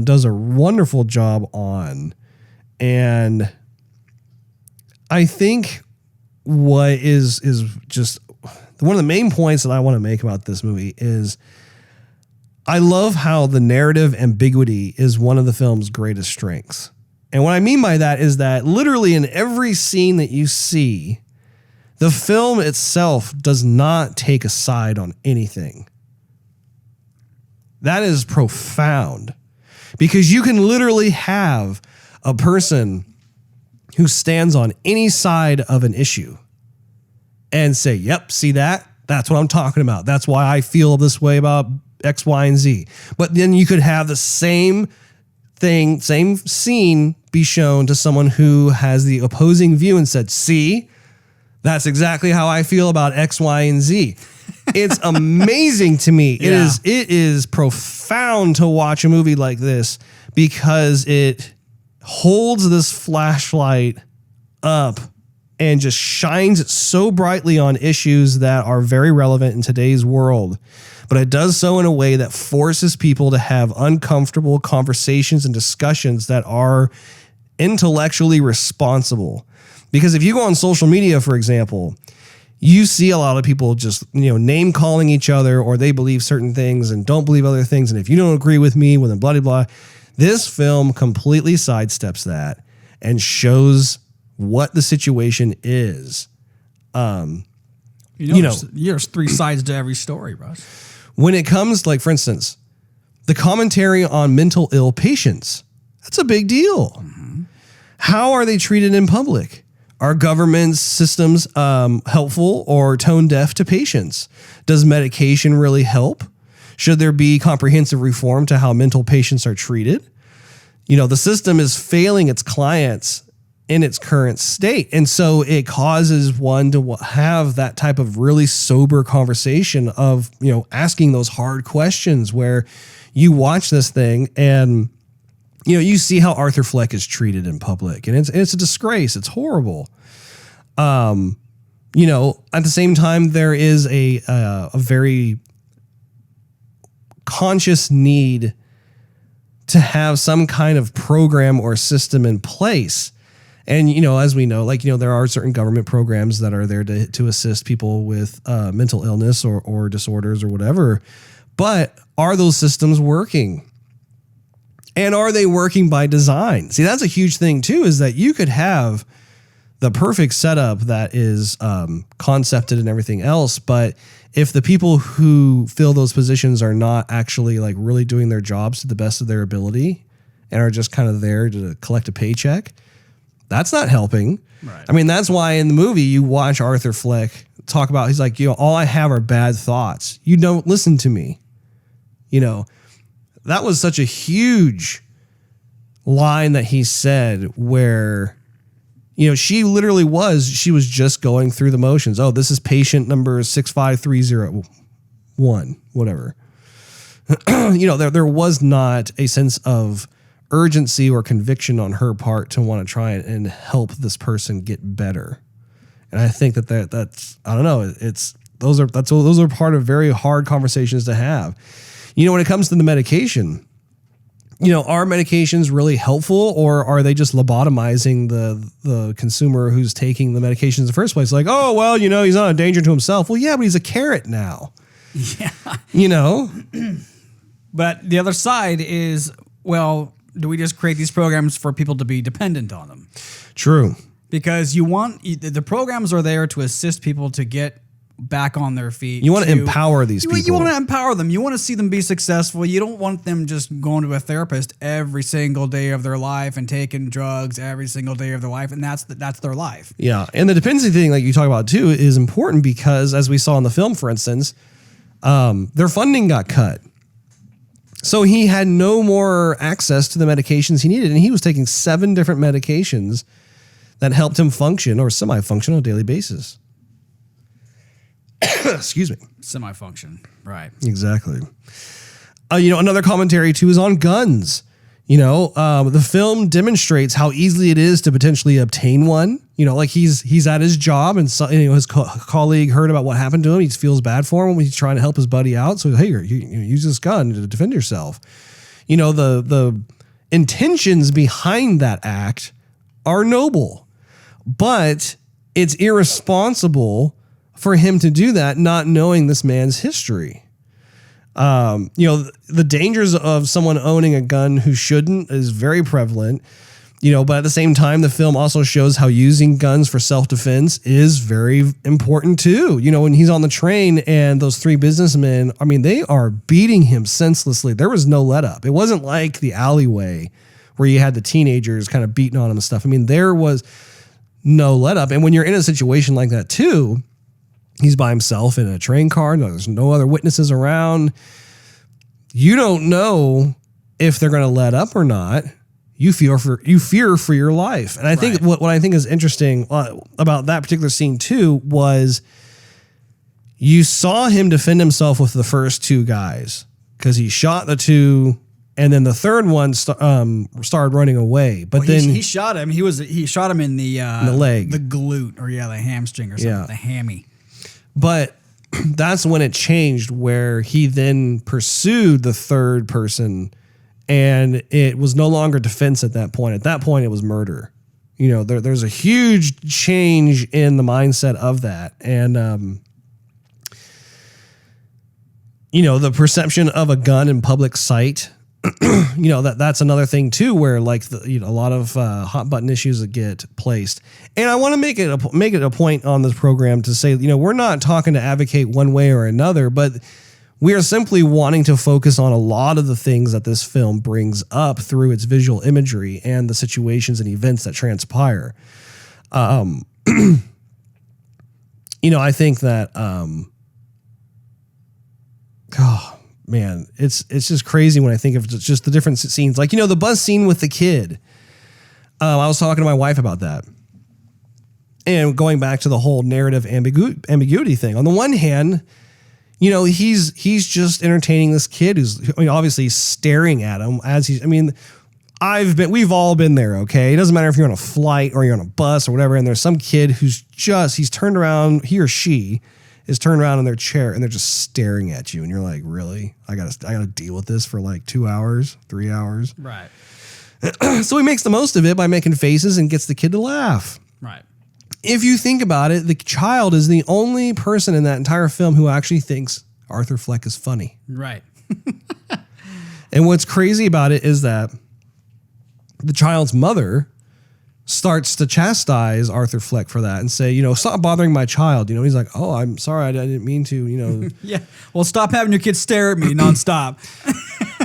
does a wonderful job on, and I think what is just one of the main points that I want to make about this movie is I love how the narrative ambiguity is one of the film's greatest strengths. And what I mean by that is that literally in every scene that you see, the film itself does not take a side on anything. That is profound because you can literally have a person who stands on any side of an issue and say, yep, see that? That's what I'm talking about. That's why I feel this way about X, Y, and Z. But then you could have the same thing, same scene be shown to someone who has the opposing view and said, see, that's exactly how I feel about X, Y, and Z. It's amazing to me. Yeah. It is profound to watch a movie like this because it holds this flashlight up and just shines it so brightly on issues that are very relevant in today's world. But it does so in a way that forces people to have uncomfortable conversations and discussions that are intellectually responsible. Because if you go on social media, for example, you see a lot of people just, name calling each other, or they believe certain things and don't believe other things. And if you don't agree with me, well, then blah, blah, blah. This film completely sidesteps that and shows what the situation is. There's three sides to every story, Russ. When it comes, like, for instance, the commentary on mental ill patients, that's a big deal. Mm-hmm. How are they treated in public? Are government systems helpful or tone deaf to patients? Does medication really help? Should there be comprehensive reform to how mental patients are treated? The system is failing its clients in its current state. And so it causes one to have that type of really sober conversation of, asking those hard questions where you watch this thing and, you see how Arthur Fleck is treated in public, and it's a disgrace. It's horrible. At the same time, there is a very conscious need to have some kind of program or system in place. And, as we know, there are certain government programs that are there to assist people with mental illness or disorders or whatever. But are those systems working? And are they working by design? See, that's a huge thing, too, is that you could have the perfect setup that is concepted and everything else. But if the people who fill those positions are not actually really doing their jobs to the best of their ability and are just kind of there to collect a paycheck, that's not helping. Right. I mean, that's why in the movie you watch Arthur Fleck talk about, he's like, all I have are bad thoughts. You don't listen to me. That was such a huge line that he said where, she was just going through the motions. Oh, this is patient number 65301, whatever. There was not a sense of urgency or conviction on her part to want to try and help this person get better. And I think that's I don't know. Those are part of very hard conversations to have. When it comes to the medication, are medications really helpful, or are they just lobotomizing the consumer who's taking the medications in the first place? Like, oh, well, he's not a danger to himself. Well, yeah, but he's a carrot now. Yeah. But the other side is, well, do we just create these programs for people to be dependent on them? True. Because the programs are there to assist people to get back on their feet. You want to empower these people. You want to empower them. You want to see them be successful. You don't want them just going to a therapist every single day of their life and taking drugs every single day of their life, and that's their life. Yeah, and the dependency thing, like you talk about too, is important because, as we saw in the film, for instance, their funding got cut. So he had no more access to the medications he needed, and he was taking 7 different medications that helped him function or semi-function on a daily basis. Excuse me. Semi-function, right. Exactly. Another commentary too is on guns. The film demonstrates how easily it is to potentially obtain one. He's at his job and his colleague heard about what happened to him. He feels bad for him when he's trying to help his buddy out. So, hey, you use this gun to defend yourself. The intentions behind that act are noble, but it's irresponsible for him to do that, not knowing this man's history. The dangers of someone owning a gun who shouldn't is very prevalent. But at the same time, the film also shows how using guns for self-defense is very important too. When he's on the train and those three businessmen, they are beating him senselessly. There was no let up. It wasn't like the alleyway where you had the teenagers kind of beating on him and stuff. There was no let up. And when you're in a situation like that too, he's by himself in a train car. There's no other witnesses around. You don't know if they're going to let up or not. You fear for your life. And I think what I think is interesting about that particular scene too was you saw him defend himself with the first two guys because he shot the two, and then the third one started running away. But then he shot him. He shot him in the leg, the glute, or the hamstring or something, the hammy. But that's when it changed, where he then pursued the third person. And it was no longer defense at that point. At that point, it was murder. There's a huge change in the mindset of that. And, the perception of a gun in public sight, that's another thing too, where a lot of hot button issues that get placed. And I want to make it a point on this program to say, we're not talking to advocate one way or another, but we are simply wanting to focus on a lot of the things that this film brings up through its visual imagery and the situations and events that transpire. I think that, it's just crazy when I think of just the different scenes. Like, the bus scene with the kid. I was talking to my wife about that. And going back to the whole narrative ambiguity thing. On the one hand, he's just entertaining this kid who's obviously staring at him as we've all been there. Okay. It doesn't matter if you're on a flight or you're on a bus or whatever. And there's some kid who's he's turned around, he or she is turned around in their chair and they're just staring at you. And you're like, really? I gotta deal with this for like 2 hours, 3 hours. Right. So he makes the most of it by making faces and gets the kid to laugh. Right. If you think about it, the child is the only person in that entire film who actually thinks Arthur Fleck is funny. Right. And what's crazy about it is that the child's mother starts to chastise Arthur Fleck for that and say, stop bothering my child. He's like, oh, I'm sorry. I didn't mean to, Yeah. Well, stop having your kids stare at me nonstop.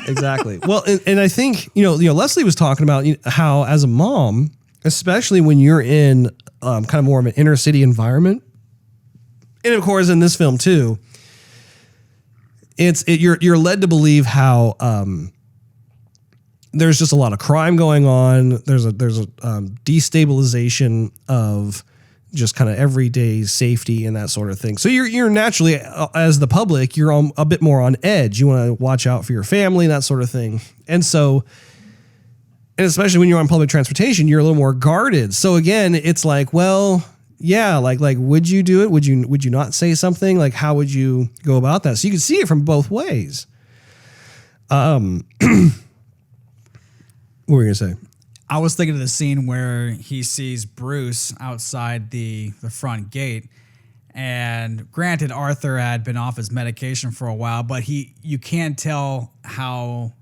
Exactly. Well, and I think, Leslie was talking about how as a mom, especially when you're in kind of more of an inner city environment. And of course, in this film too, you're led to believe how there's just a lot of crime going on. There's a destabilization of just kind of everyday safety and that sort of thing. So you're naturally, as the public, you're a bit more on edge. You want to watch out for your family, that sort of thing. And especially when you're on public transportation, you're a little more guarded. So again, it's like, well, yeah, like would you do it? Would you not say something? Like, how would you go about that? So you can see it from both ways. What were you gonna say? I was thinking of the scene where he sees Bruce outside the front gate. And granted, Arthur had been off his medication for a while, but you can't tell how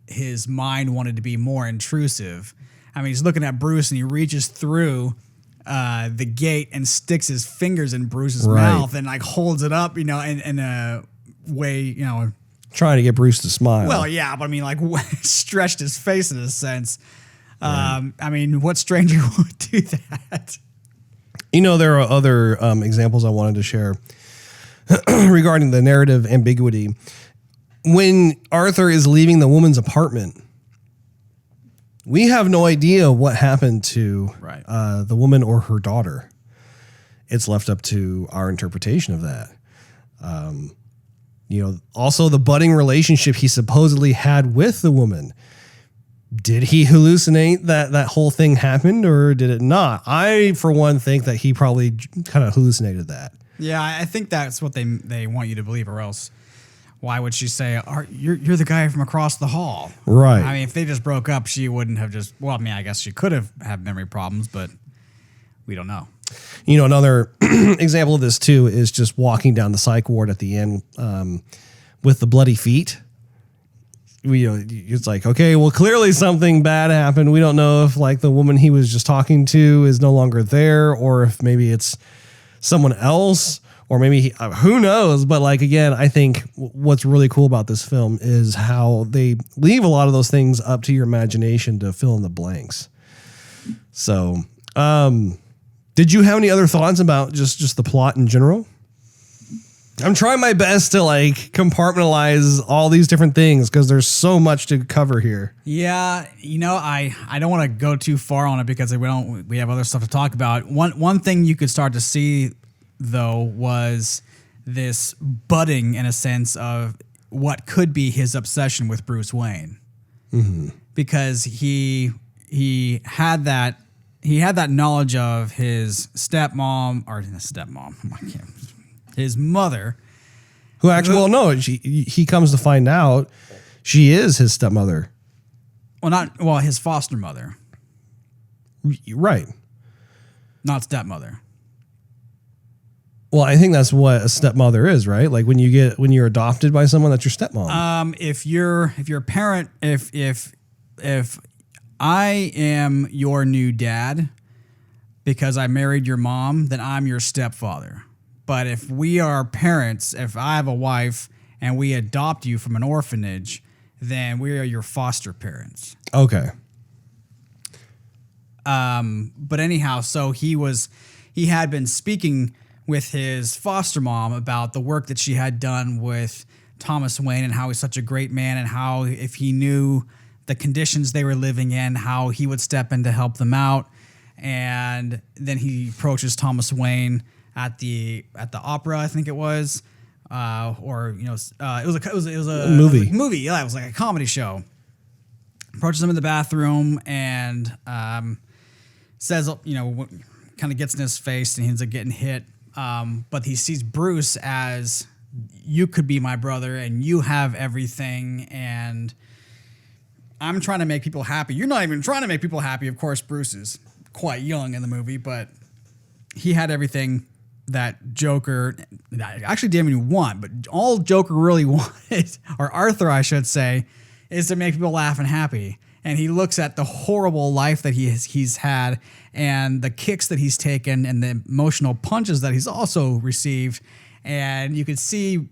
his mind wanted to be more intrusive. He's looking at Bruce and he reaches through the gate and sticks his fingers in Bruce's mouth and like holds it up, in a way, Trying to get Bruce to smile. Well, yeah, but stretched his face in a sense. What stranger would do that? There are other examples I wanted to share regarding the narrative ambiguity. When Arthur is leaving the woman's apartment, we have no idea what happened to the woman or her daughter. It's left up to our interpretation of that. Also the budding relationship he supposedly had with the woman. Did he hallucinate that whole thing happened or did it not? I, for one, think that he probably kind of hallucinated that. Yeah, I think that's what they want you to believe, or else why would she say, you're the guy from across the hall? Right. If they just broke up, she wouldn't have just, I guess she could have had memory problems, but we don't know. You know, another example of this too is just walking down the psych ward at the end with the bloody feet. It's like, okay, well, clearly something bad happened. We don't know if like the woman he was just talking to is no longer there, or if maybe it's someone else, or maybe who knows. But like, again, I think what's really cool about this film is how they leave a lot of those things up to your imagination to fill in the blanks. So, did you have any other thoughts about just the plot in general? I'm trying my best to like compartmentalize all these different things because there's so much to cover here. Yeah, you know, I don't want to go too far on it because we have other stuff to talk about. One thing you could start to see though was this budding in a sense of what could be his obsession with Bruce Wayne. Mm-hmm. Because he had that knowledge of his his mother, who actually, well, no, he comes to find out she is his stepmother. His foster mother. Right. Not stepmother. Well, I think that's what a stepmother is, right? Like when you're adopted by someone, that's your stepmom. If you're a parent, if I am your new dad because I married your mom, then I'm your stepfather. But if we are parents, if I have a wife and we adopt you from an orphanage, then we are your foster parents. Okay. But anyhow, so he had been speaking with his foster mom about the work that she had done with Thomas Wayne and how he's such a great man and how if he knew the conditions they were living in, how he would step in to help them out. And then he approaches Thomas Wayne at the opera, I think it was, it was a movie. Yeah, it was like a comedy show. Approaches him in the bathroom and says, kind of gets in his face and he ends up getting hit. But he sees Bruce as, you could be my brother and you have everything and I'm trying to make people happy. You're not even trying to make people happy. Of course, Bruce is quite young in the movie, but he had everything that Joker actually didn't even want, but all Joker really wanted, or Arthur, I should say, is to make people laugh and happy. And he looks at the horrible life that he's had and the kicks that he's taken and the emotional punches that he's also received. And you could see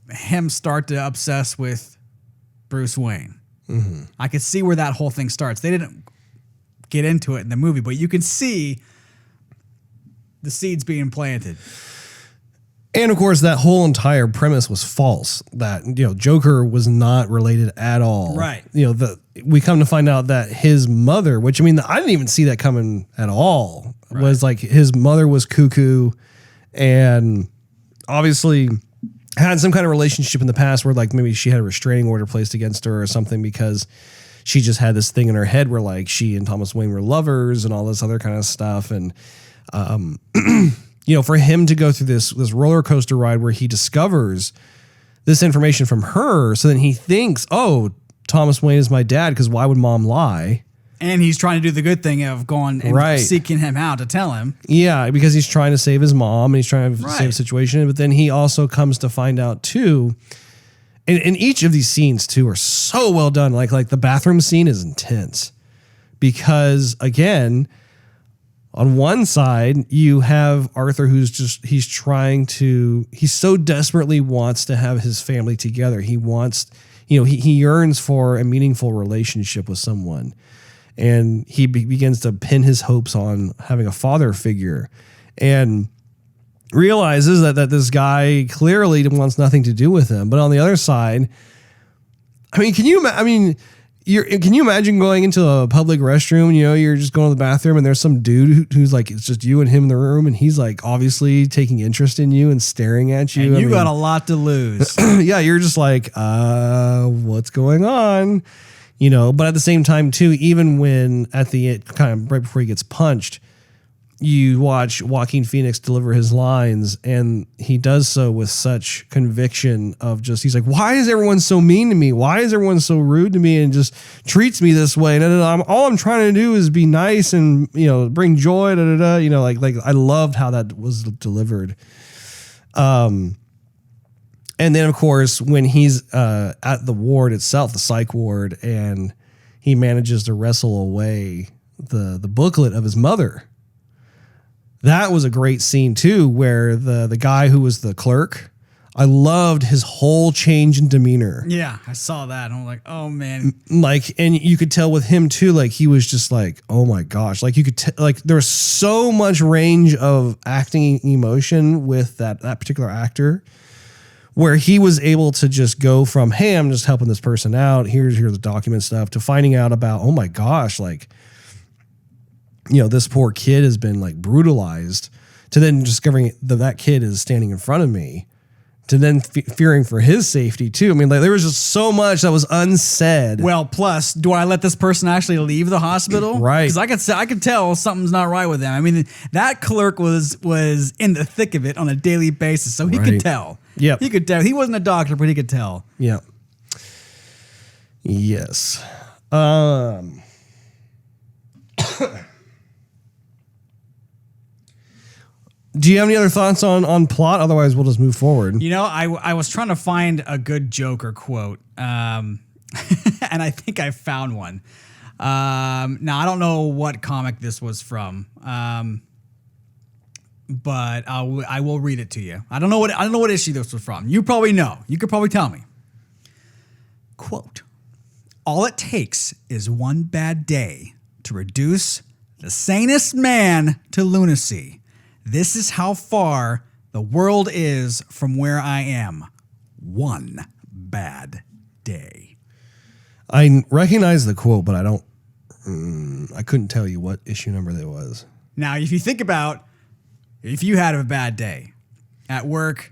him start to obsess with Bruce Wayne. Mm-hmm. I could see where that whole thing starts. They didn't get into it in the movie, but you can see the seeds being planted. And of course, that whole entire premise was false. That Joker was not related at all. Right. We come to find out that his mother, which I didn't even see that coming at all. Right. Was like his mother was cuckoo, and obviously had some kind of relationship in the past where like maybe she had a restraining order placed against her or something because she just had this thing in her head where like she and Thomas Wayne were lovers and all this other kind of stuff. And for him to go through this roller coaster ride where he discovers this information from her, so then he thinks, oh, Thomas Wayne is my dad, because why would mom lie? And he's trying to do the good thing of going and seeking him out to tell him. Yeah, because he's trying to save his mom and he's trying to save the situation. But then he also comes to find out too, and each of these scenes too are so well done. Like the bathroom scene is intense because again, on one side, you have Arthur he so desperately wants to have his family together. He wants, he yearns for a meaningful relationship with someone. And he begins to pin his hopes on having a father figure and realizes that this guy clearly wants nothing to do with him. But on the other side, can you imagine going into a public restroom, you're just going to the bathroom and there's some dude who's like, it's just you and him in the room. And he's like, obviously taking interest in you and staring at you. And you got a lot to lose. Yeah. You're just like, what's going on? But at the same time too, even when at the end, kind of right before he gets punched, you watch Joaquin Phoenix deliver his lines, and he does so with such conviction of just, he's like, why is everyone so mean to me? Why is everyone so rude to me and just treats me this way? All I'm trying to do is be nice and, bring joy. Like I loved how that was delivered. And then of course, when he's at the ward itself, the psych ward, and he manages to wrestle away the booklet of his mother. That was a great scene too, where the guy who was the clerk, I loved his whole change in demeanor. Yeah, I saw that. And I'm like, oh man. Like, and you could tell with him too, like he was just like, oh my gosh. Like you could like there was so much range of acting emotion with that particular actor, where he was able to just go from, hey, I'm just helping this person out, here's the document stuff, to finding out about, oh my gosh, like, this poor kid has been like brutalized, to then discovering that kid is standing in front of me, to then fearing for his safety too. I mean, like there was just so much that was unsaid. Well, plus, do I let this person actually leave the hospital? Right. Because I could tell something's not right with them. I mean, that clerk was in the thick of it on a daily basis, so he could tell. Yep. He could tell. He wasn't a doctor, but he could tell. Yeah. Yes. Do you have any other thoughts on plot? Otherwise, we'll just move forward. I was trying to find a good Joker quote, and I think I found one. Now I don't know what comic this was from, but I will read it to you. I don't know what issue this was from. You probably know. You could probably tell me. Quote: "All it takes is one bad day to reduce the sanest man to lunacy. This is how far the world is from where I am. One bad day." I recognize the quote, but I couldn't tell you what issue number that was. Now, if you think about if you had a bad day at work,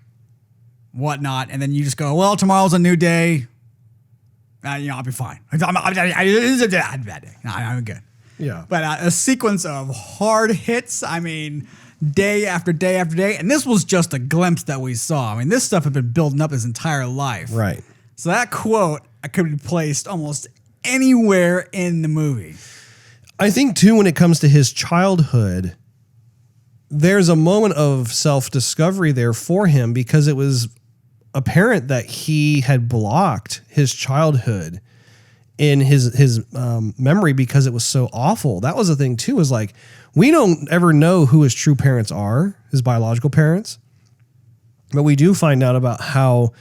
whatnot, and then you just go, well, tomorrow's a new day. I'll be fine. It's a bad day. I'm good. Yeah. But a sequence of hard hits, I mean, day after day after day. And this was just a glimpse that we saw. I mean, this stuff had been building up his entire life. Right. So that quote could be placed almost anywhere in the movie. I think, too, when it comes to his childhood, there's a moment of self-discovery there for him, because it was apparent that he had blocked his childhood in his memory because it was so awful. That was the thing, too, is like, we don't ever know who his true parents are, his biological parents, but we do find out about how,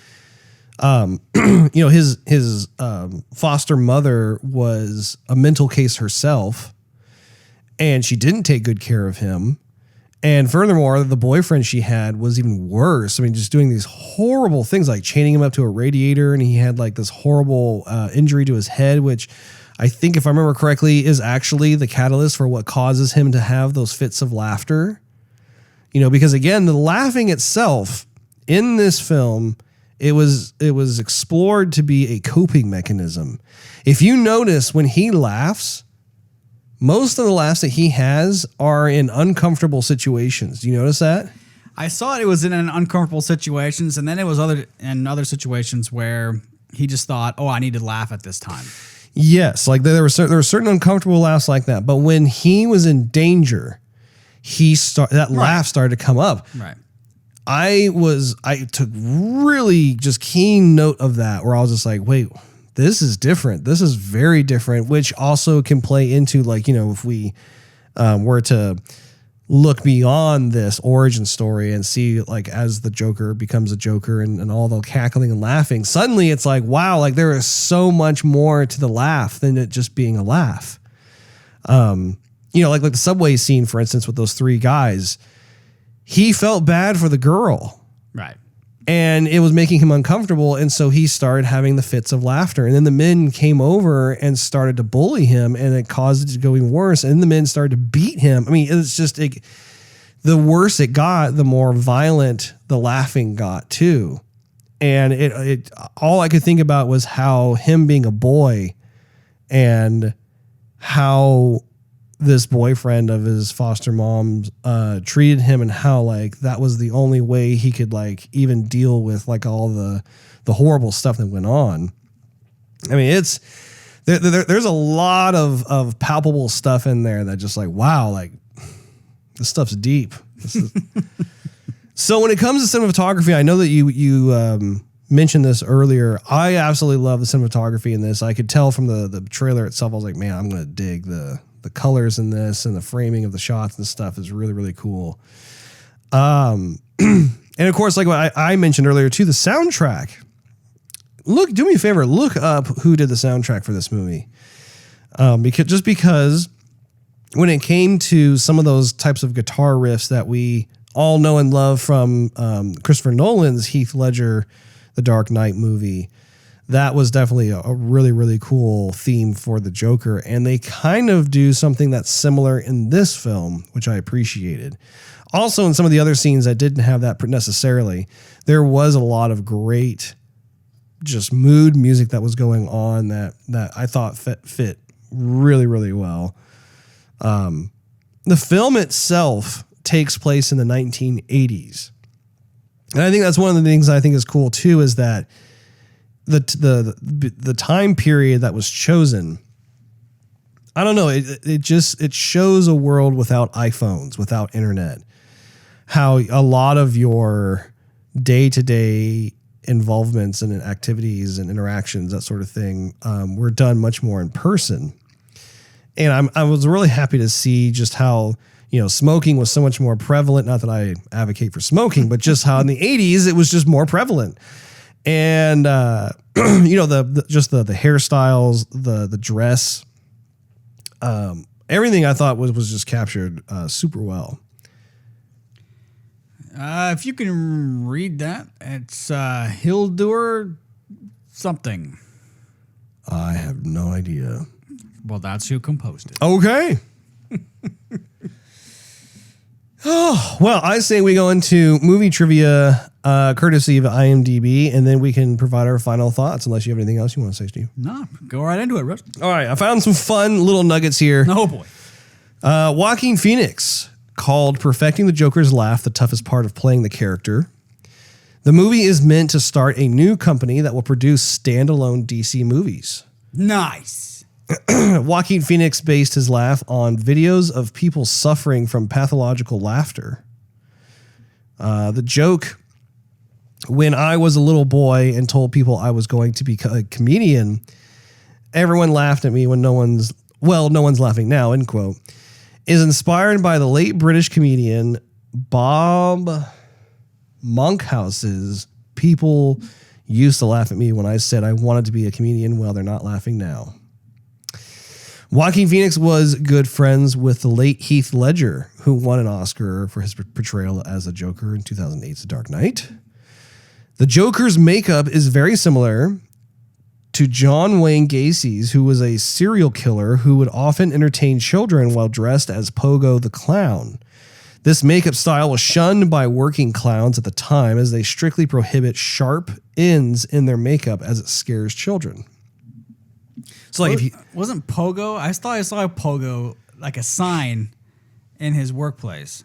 his foster mother was a mental case herself, and she didn't take good care of him. And furthermore, the boyfriend she had was even worse. I mean, just doing these horrible things like chaining him up to a radiator, and he had like this horrible injury to his head, which I think, if I remember correctly, is actually the catalyst for what causes him to have those fits of laughter. Because again, the laughing itself in this film, it was explored to be a coping mechanism. If you notice, when he laughs, most of the laughs that he has are in uncomfortable situations. Do you notice that? I saw it was in an uncomfortable situations, and then it was other situations where he just thought, oh, I need to laugh at this time. Yes, like there were certain uncomfortable laughs like that. But when he was in danger, laugh started to come up. Right. I took really just keen note of that, where I was just like, wait, this is different. This is very different, which also can play into, like, if we were to look beyond this origin story and see, like, as the Joker becomes a Joker and all the cackling and laughing, suddenly it's like, wow, like there is so much more to the laugh than it just being a laugh. Like the subway scene, for instance, with those three guys, he felt bad for the girl. Right. And it was making him uncomfortable. And so he started having the fits of laughter. And then the men came over and started to bully him, and it caused it to go even worse. And the men started to beat him. I mean, it's just the worse it got, the more violent the laughing got too. And it all I could think about was how him being a boy and how this boyfriend of his foster mom's treated him, and how like that was the only way he could like even deal with like all the horrible stuff that went on. I mean, it's there's a lot of palpable stuff in there that just like, wow, like this stuff's deep. So when it comes to cinematography, I know that you mentioned this earlier. I absolutely love the cinematography in this. I could tell from the trailer itself. I was like, man, I'm going to dig the colors in this, and the framing of the shots and stuff is really, really cool. And of course, like what I mentioned earlier too, the soundtrack. Look, do me a favor, look up who did the soundtrack for this movie. Because when it came to some of those types of guitar riffs that we all know and love from Christopher Nolan's Heath Ledger, The Dark Knight movie, that was definitely a really, really cool theme for the Joker. And they kind of do something that's similar in this film, which I appreciated. Also, in some of the other scenes that didn't have that necessarily, there was a lot of great just mood music that was going on that I thought fit really, really well. The film itself takes place in the 1980s. And I think that's one of the things I think is cool too, is that the time period that was chosen, I don't know, it shows a world without iPhones, without internet, how a lot of your day-to-day involvements and activities and interactions, that sort of thing, were done much more in person. And I was really happy to see just how, smoking was so much more prevalent. Not that I advocate for smoking, but just how in the 80s it was just more prevalent. And the hairstyles, the dress, everything I thought was just captured super well. If you can read that, it's Hildur something. I have no idea. Well, that's who composed it. Okay. Oh, well, I say we go into movie trivia, courtesy of IMDb, and then we can provide our final thoughts, unless you have anything else you want to say, Steve. No, go right into it, Russ. All right, I found some fun little nuggets here. Oh, boy. Joaquin Phoenix called perfecting the Joker's laugh the toughest part of playing the character. The movie is meant to start a new company that will produce standalone DC movies. Nice. Joaquin Phoenix based his laugh on videos of people suffering from pathological laughter. The joke, when I was a little boy and told people I was going to be a comedian, everyone laughed at me when no one's laughing now, end quote, is inspired by the late British comedian Bob Monkhouse's "People used to laugh at me when I said I wanted to be a comedian. Well, they're not laughing now." Joaquin Phoenix was good friends with the late Heath Ledger, who won an Oscar for his portrayal as the Joker in 2008's The Dark Knight. The Joker's makeup is very similar to John Wayne Gacy's, who was a serial killer who would often entertain children while dressed as Pogo the Clown. This makeup style was shunned by working clowns at the time, as they strictly prohibit sharp ends in their makeup as it scares children. So like, Wasn't Pogo? I thought I saw a Pogo, like a sign in his workplace.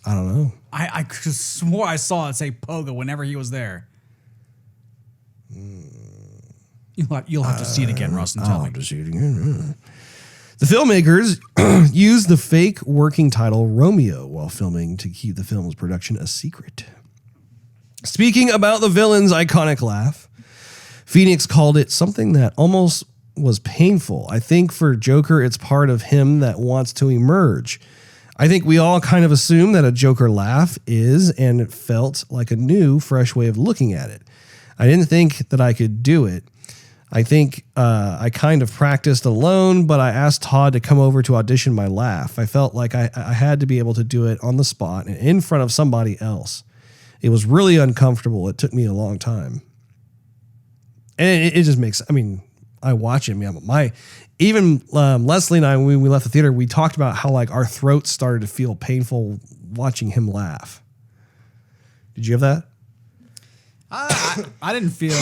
I don't know. I swore I saw it say Pogo whenever he was there. You'll have to see it again, Russ, and tell me. I'll have to see it again. The filmmakers used the fake working title Romeo while filming to keep the film's production a secret. Speaking about the villain's iconic laugh, Phoenix called it something that almost was painful. I think for Joker, it's part of him that wants to emerge. I think we all kind of assume that a Joker laugh is, and it felt like a new, fresh way of looking at it. I didn't think that I could do it. I think I kind of practiced alone, but I asked Todd to come over to audition my laugh. I felt like I had to be able to do it on the spot and in front of somebody else. It was really uncomfortable. It took me a long time. And it just makes, I mean, I watch him. Even Leslie and I, when we left the theater, we talked about how like our throats started to feel painful watching him laugh. Did you have that? I didn't feel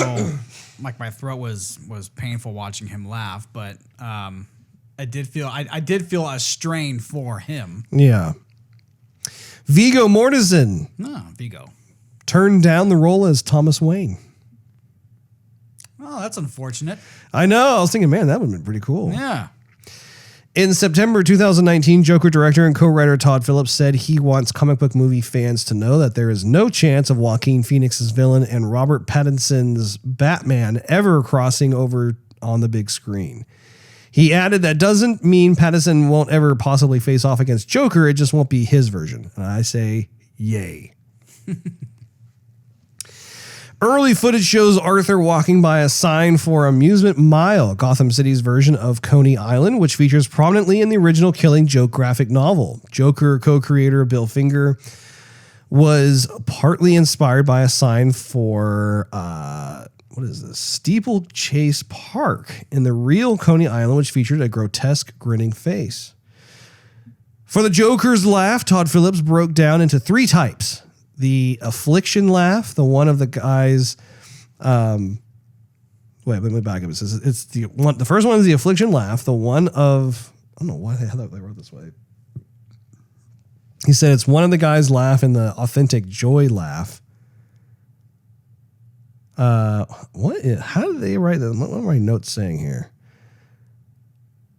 like my throat was painful watching him laugh, but I did feel a strain for him. Yeah. Viggo Mortensen Oh, Viggo. turned down the role as Thomas Wayne. Oh, that's unfortunate. I know. I was thinking, man, that would have been pretty cool. Yeah. In September 2019, Joker director and co-writer Todd Phillips said he wants comic book movie fans to know that there is no chance of Joaquin Phoenix's villain and Robert Pattinson's Batman ever crossing over on the big screen. He added that doesn't mean Pattinson won't ever possibly face off against Joker, it just won't be his version. And I say, yay. Early footage shows Arthur walking by a sign for Amusement Mile, Gotham City's version of Coney Island, which features prominently in the original Killing Joke graphic novel. Joker co-creator Bill Finger was partly inspired by a sign for, Steeplechase Park in the real Coney Island, which featured a grotesque grinning face. For the Joker's laugh, Todd Phillips broke down into 3 types. The affliction laugh, the one of the guys. Wait, let me back up. It says it's the one. The first one is the affliction laugh. The one of I don't know why they wrote this way. He said it's one of the guys laugh in the authentic joy laugh. How did they write that? What are my notes saying here?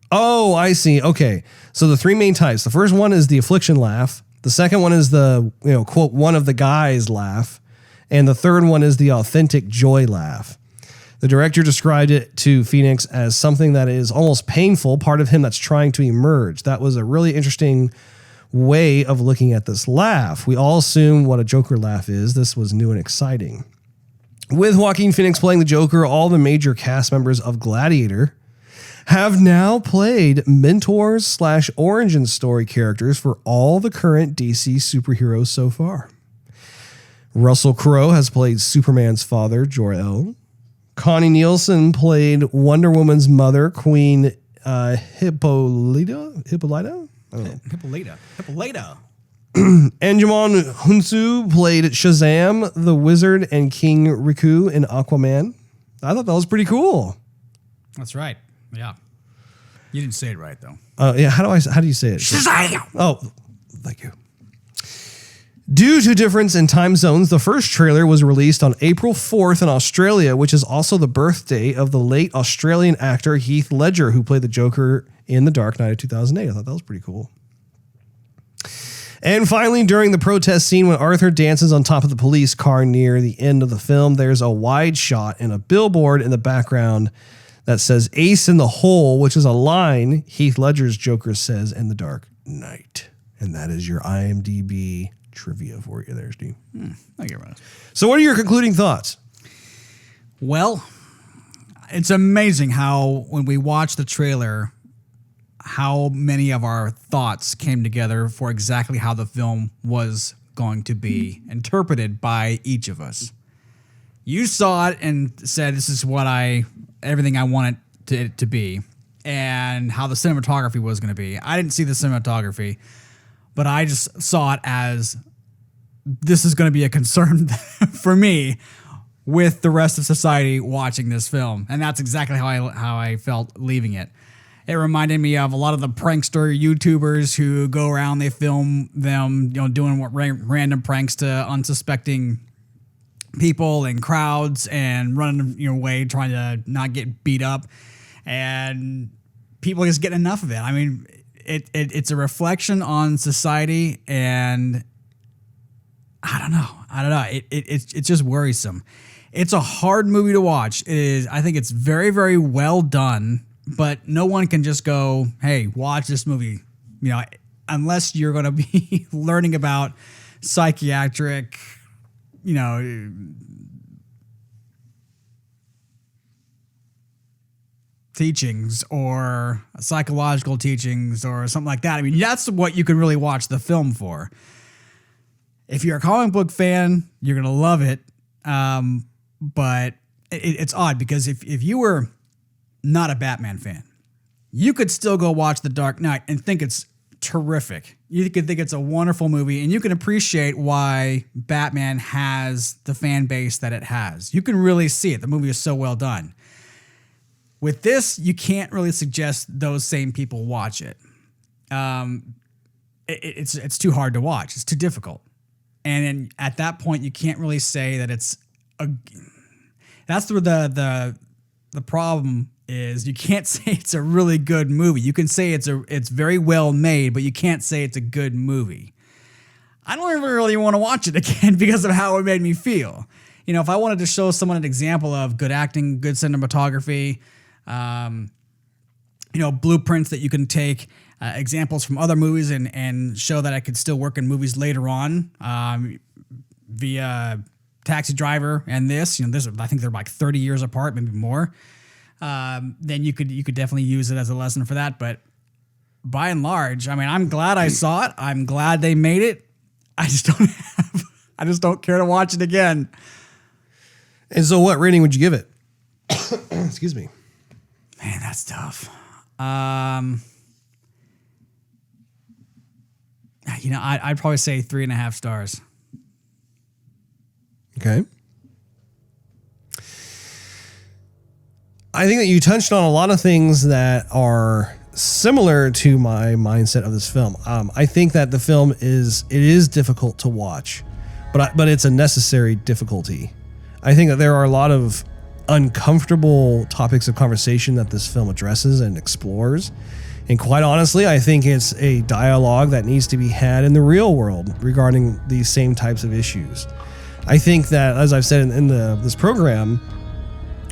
Oh, I see. Okay, so the 3 main types. The first one is the affliction laugh. The second one is the, quote, one of the guys laugh. And the third one is the authentic joy laugh. The director described it to Phoenix as something that is almost painful, part of him that's trying to emerge. That was a really interesting way of looking at this laugh. We all assume what a Joker laugh is. This was new and exciting. With Joaquin Phoenix playing the Joker, all the major cast members of Gladiator have now played mentors / origin story characters for all the current DC superheroes so far. Russell Crowe has played Superman's father, Jor-El. Connie Nielsen played Wonder Woman's mother, Queen Hippolyta? I don't know. Hippolyta. Anjuman Hunsu played Shazam, the Wizard, and King Riku in Aquaman. I thought that was pretty cool. That's right. Yeah. You didn't say it right though. Yeah. How do you say it? Shazam! Oh, thank you. Due to difference in time zones, the first trailer was released on April 4th in Australia, which is also the birthday of the late Australian actor Heath Ledger, who played the Joker in The Dark Knight of 2008. I thought that was pretty cool. And finally, during the protest scene when Arthur dances on top of the police car near the end of the film, there's a wide shot and a billboard in the background that says Ace in the Hole, which is a line Heath Ledger's Joker says in The Dark Knight. And that is your IMDb trivia for you there, Steve. Thank you, Russ. So what are your concluding thoughts? Well, it's amazing how when we watch the trailer, how many of our thoughts came together for exactly how the film was going to be interpreted by each of us. You saw it and said, this is what everything I wanted it to be, and how the cinematography was going to be. I didn't see the cinematography, but I just saw it as this is going to be a concern for me with the rest of society watching this film. And that's exactly how I felt leaving it. It reminded me of a lot of the prankster YouTubers who go around, they film them, doing random pranks to unsuspecting people and crowds and running away, trying to not get beat up. And people just get enough of it. I mean, it's a reflection on society, and I don't know. It's just worrisome. It's a hard movie to watch. I think it's very, very well done, but no one can just go, hey, watch this movie, unless you're going to be learning about psychiatric, teachings or psychological teachings or something like that. I mean, that's what you can really watch the film for. If you're a comic book fan, you're going to love it. But it's odd because if you were not a Batman fan, you could still go watch The Dark Knight and think it's terrific. You could think it's a wonderful movie, and you can appreciate why Batman has the fan base that it has. You can really see it. The movie is so well done. With this, you can't really suggest those same people watch it. It's too hard to watch. It's too difficult. And then at that point, you can't really say that it's a. That's where the problem is. You can't say it's a really good movie. You can say it's very well made, but you can't say it's a good movie. I don't even really want to watch it again because of how it made me feel. You know, if I wanted to show someone an example of good acting, good cinematography, you know, blueprints that you can take, examples from other movies and show that I could still work in movies later on, via Taxi Driver and this, you know, I think they're like 30 years apart, maybe more. Then you could definitely use it as a lesson for that. But by and large, I mean, I'm glad I saw it. I'm glad they made it. I just don't care to watch it again. And so what rating would you give it? Excuse me. Man, that's tough. You know, I'd probably say 3.5 stars. Okay. I think that you touched on a lot of things that are similar to my mindset of this film. I think that the film is difficult to watch, but it's a necessary difficulty. I think that there are a lot of uncomfortable topics of conversation that this film addresses and explores. And quite honestly, I think it's a dialogue that needs to be had in the real world regarding these same types of issues. I think that, as I've said in this program,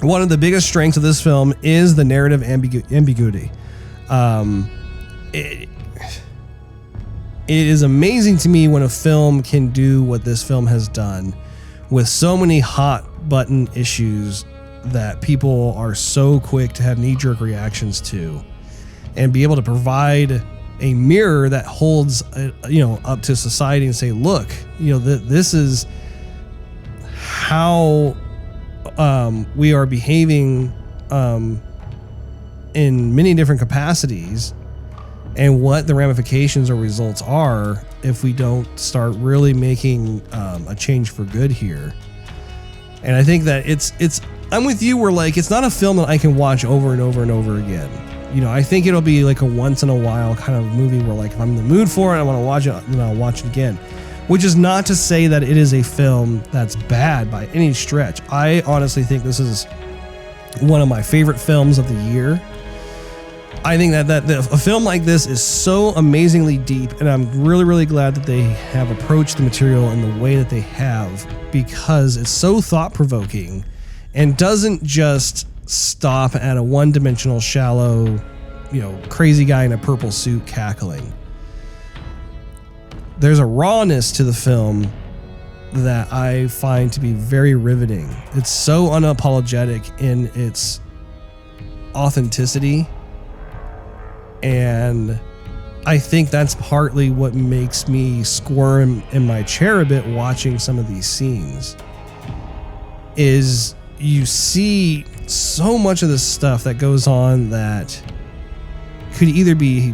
one of the biggest strengths of this film is the narrative ambiguity. It is amazing to me when a film can do what this film has done with so many hot button issues that people are so quick to have knee-jerk reactions to, and be able to provide a mirror that holds, up to society and say, look, this is how we are behaving in many different capacities, and what the ramifications or results are if we don't start really making a change for good here. And I think that I'm with you, where like, it's not a film that I can watch over and over and over again. I think it'll be like a once in a while kind of movie where, like, if I'm in the mood for it, I want to watch it, then I'll watch it again. Which is not to say that it is a film that's bad by any stretch. I honestly think this is one of my favorite films of the year. I think that a film like this is so amazingly deep, and I'm really, really glad that they have approached the material in the way that they have, because it's so thought-provoking and doesn't just stop at a one-dimensional, shallow, crazy guy in a purple suit cackling. There's a rawness to the film that I find to be very riveting. It's so unapologetic in its authenticity, and I think that's partly what makes me squirm in my chair a bit watching some of these scenes. Is you see so much of the stuff that goes on that could either be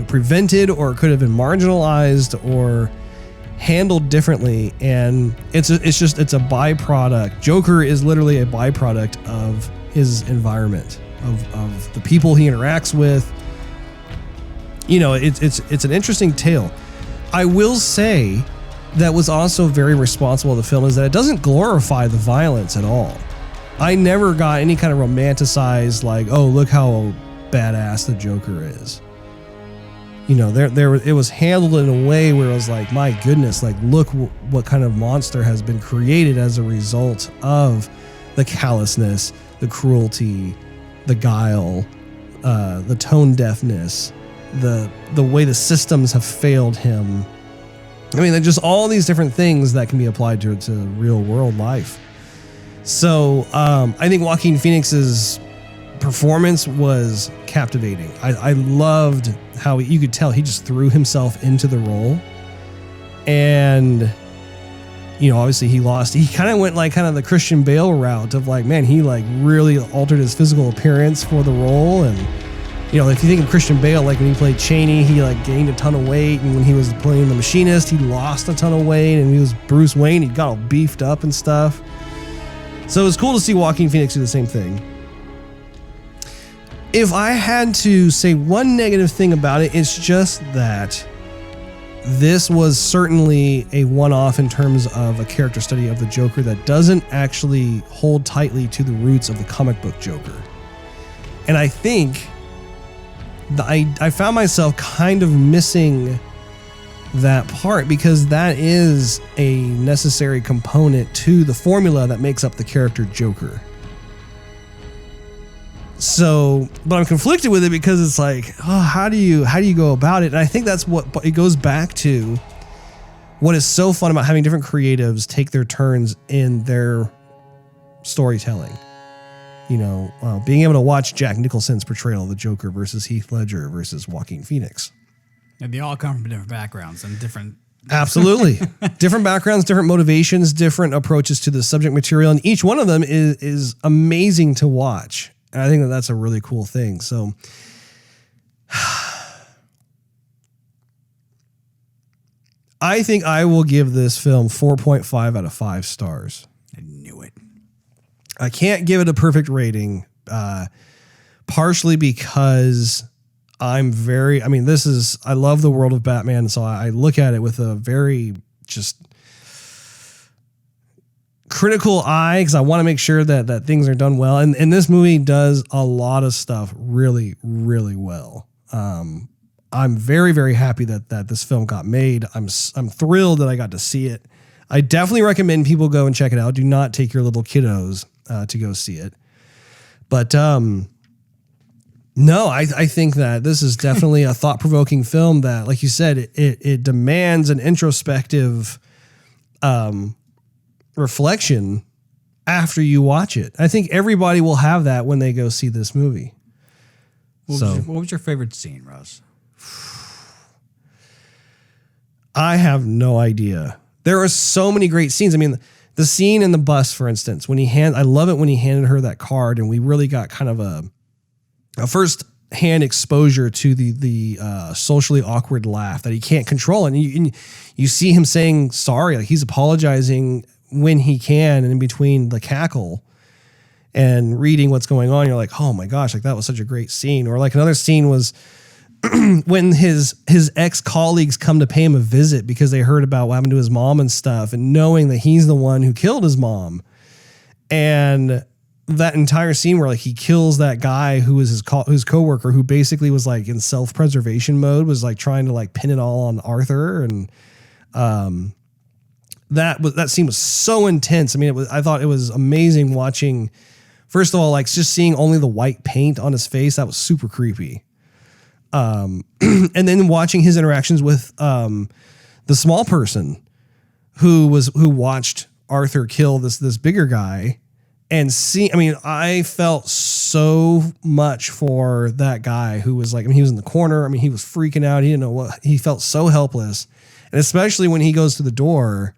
prevented, or could have been marginalized or handled differently, and it's a byproduct. Joker is literally a byproduct of his environment, of the people he interacts with. It's an interesting tale. I will say that was also very responsible of the film is that it doesn't glorify the violence at all. I never got any kind of romanticized, like, oh, look how badass the Joker is. It was handled in a way where it was like, my goodness, like, look what kind of monster has been created as a result of the callousness, the cruelty, the guile, the tone deafness, the way the systems have failed him. I mean, just all these different things that can be applied to real world life. So I think Joaquin Phoenix's performance was captivating. I loved how you could tell he just threw himself into the role. And, obviously he lost. He kind of went like kind of the Christian Bale route of like, man, he like really altered his physical appearance for the role. And, if you think of Christian Bale, like when he played Cheney, he like gained a ton of weight. And when he was playing the Machinist, he lost a ton of weight. And he was Bruce Wayne, he got all beefed up and stuff. So it was cool to see Joaquin Phoenix do the same thing. If I had to say one negative thing about it, it's just that this was certainly a one-off in terms of a character study of the Joker that doesn't actually hold tightly to the roots of the comic book Joker. And I think I found myself kind of missing that part because that is a necessary component to the formula that makes up the character Joker. So, but I'm conflicted with it because it's like, oh, how do you go about it? And I think that's what it goes back to. What is so fun about having different creatives take their turns in their storytelling. You know, being able to watch Jack Nicholson's portrayal of the Joker versus Heath Ledger versus Joaquin Phoenix. And they all come from different backgrounds and different. Absolutely. Different backgrounds, different motivations, different approaches to the subject material. And each one of them is amazing to watch. And I think that that's a really cool thing. So I think I will give this film 4.5 out of 5 stars. I knew it. I can't give it a perfect rating, partially because I love the world of Batman. So I look at it with a very just critical eye because I want to make sure that things are done well. And this movie does a lot of stuff really, really well. I'm very, very happy that this film got made. I'm thrilled that I got to see it. I definitely recommend people go and check it out. Do not take your little kiddos to go see it. But no, I think that this is definitely a thought-provoking film that, like you said, it demands an introspective reflection after you watch it. I think everybody will have that when they go see this movie. What was your favorite scene, Russ? I have no idea. There are so many great scenes. I mean, the scene in the bus, for instance, I love it when he handed her that card and we really got kind of a first-hand exposure to the socially awkward laugh that he can't control. And you see him saying sorry, like he's apologizing when he can and in between the cackle and reading what's going on. You're like, oh my gosh, like that was such a great scene. Or like another scene was when his ex-colleagues come to pay him a visit because they heard about what happened to his mom and stuff, and knowing that he's the one who killed his mom. And that entire scene where like he kills that guy who was his coworker, who basically was like in self-preservation mode, was like trying to like pin it all on Arthur. And that scene was so intense. I mean, I thought it was amazing watching, first of all, like just seeing only the white paint on his face. That was super creepy. And then watching his interactions with the small person who watched Arthur kill this bigger guy, and I felt so much for that guy who was like, I mean, he was in the corner. I mean, he was freaking out. He didn't know what, he felt so helpless. And especially when he goes to the door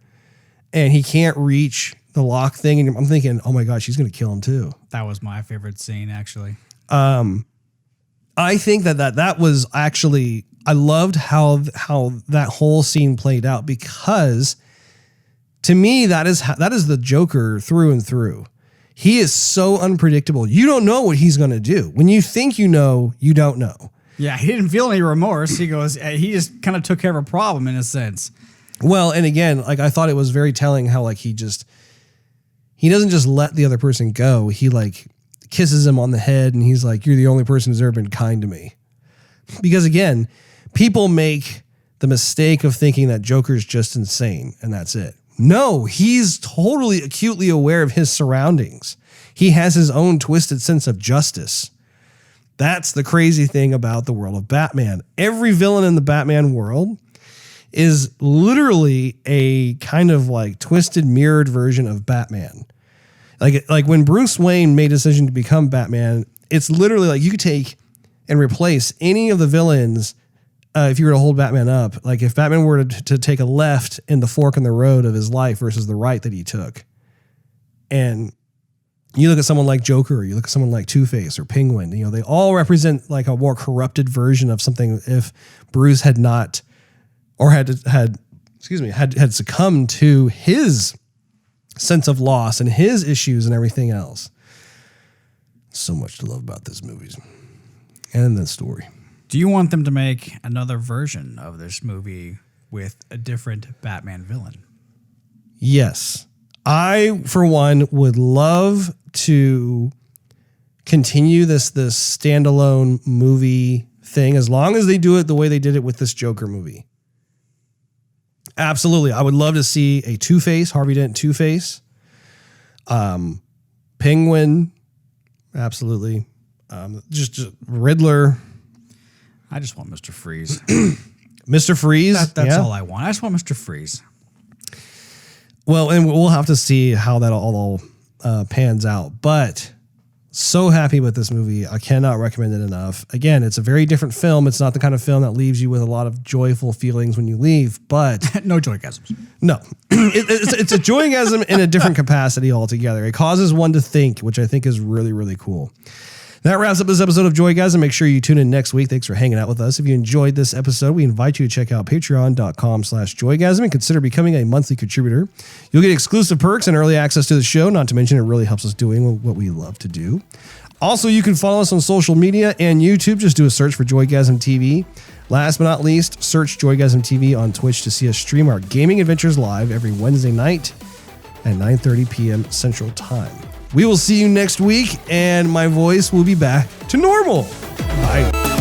and he can't reach the lock thing. And I'm thinking, oh my gosh, he's going to kill him too. That was my favorite scene, actually. I think that was actually, I loved how that whole scene played out, because to me, that is the Joker through and through. He is so unpredictable. You don't know what he's going to do. When you think you know, you don't know. Yeah, he didn't feel any remorse. He he just kind of took care of a problem in a sense. Well, and again, like I thought it was very telling how like he doesn't just let the other person go. He like kisses him on the head and he's like, "You're the only person who's ever been kind to me." Because again, people make the mistake of thinking that Joker's just insane and that's it. No, he's totally acutely aware of his surroundings. He has his own twisted sense of justice. That's the crazy thing about the world of Batman. Every villain in the Batman world is literally a kind of like twisted, mirrored version of Batman. Like when Bruce Wayne made a decision to become Batman, it's literally like you could take and replace any of the villains if you were to hold Batman up. Like if Batman were to take a left in the fork in the road of his life versus the right that he took. And you look at someone like Joker, or you look at someone like Two-Face or Penguin, you know, they all represent like a more corrupted version of something if Bruce had not, or had succumbed to his sense of loss and his issues and everything else. So much to love about this movie. And the story. Do you want them to make another version of this movie with a different Batman villain? Yes. I, for one, would love to continue this standalone movie thing as long as they do it the way they did it with this Joker movie. Absolutely. I would love to see a Two-Face, Harvey Dent Two-Face. Penguin. Absolutely. Just Riddler. I just want Mr. Freeze. Mr. Freeze. That's all I want. I just want Mr. Freeze. Well, and we'll have to see how that all pans out. But so happy with this movie. I cannot recommend it enough. Again, it's a very different film. It's not the kind of film that leaves you with a lot of joyful feelings when you leave, but... No joygasms. No. It's a joygasm in a different capacity altogether. It causes one to think, which I think is really, really cool. That wraps up this episode of Joygasm. Make sure you tune in next week. Thanks for hanging out with us. If you enjoyed this episode, we invite you to check out patreon.com/joygasm and consider becoming a monthly contributor. You'll get exclusive perks and early access to the show. Not to mention, it really helps us doing what we love to do. Also, you can follow us on social media and YouTube. Just do a search for Joygasm TV. Last but not least, search Joygasm TV on Twitch to see us stream our gaming adventures live every Wednesday night at 9:30 p.m. Central Time. We will see you next week, and my voice will be back to normal. Bye.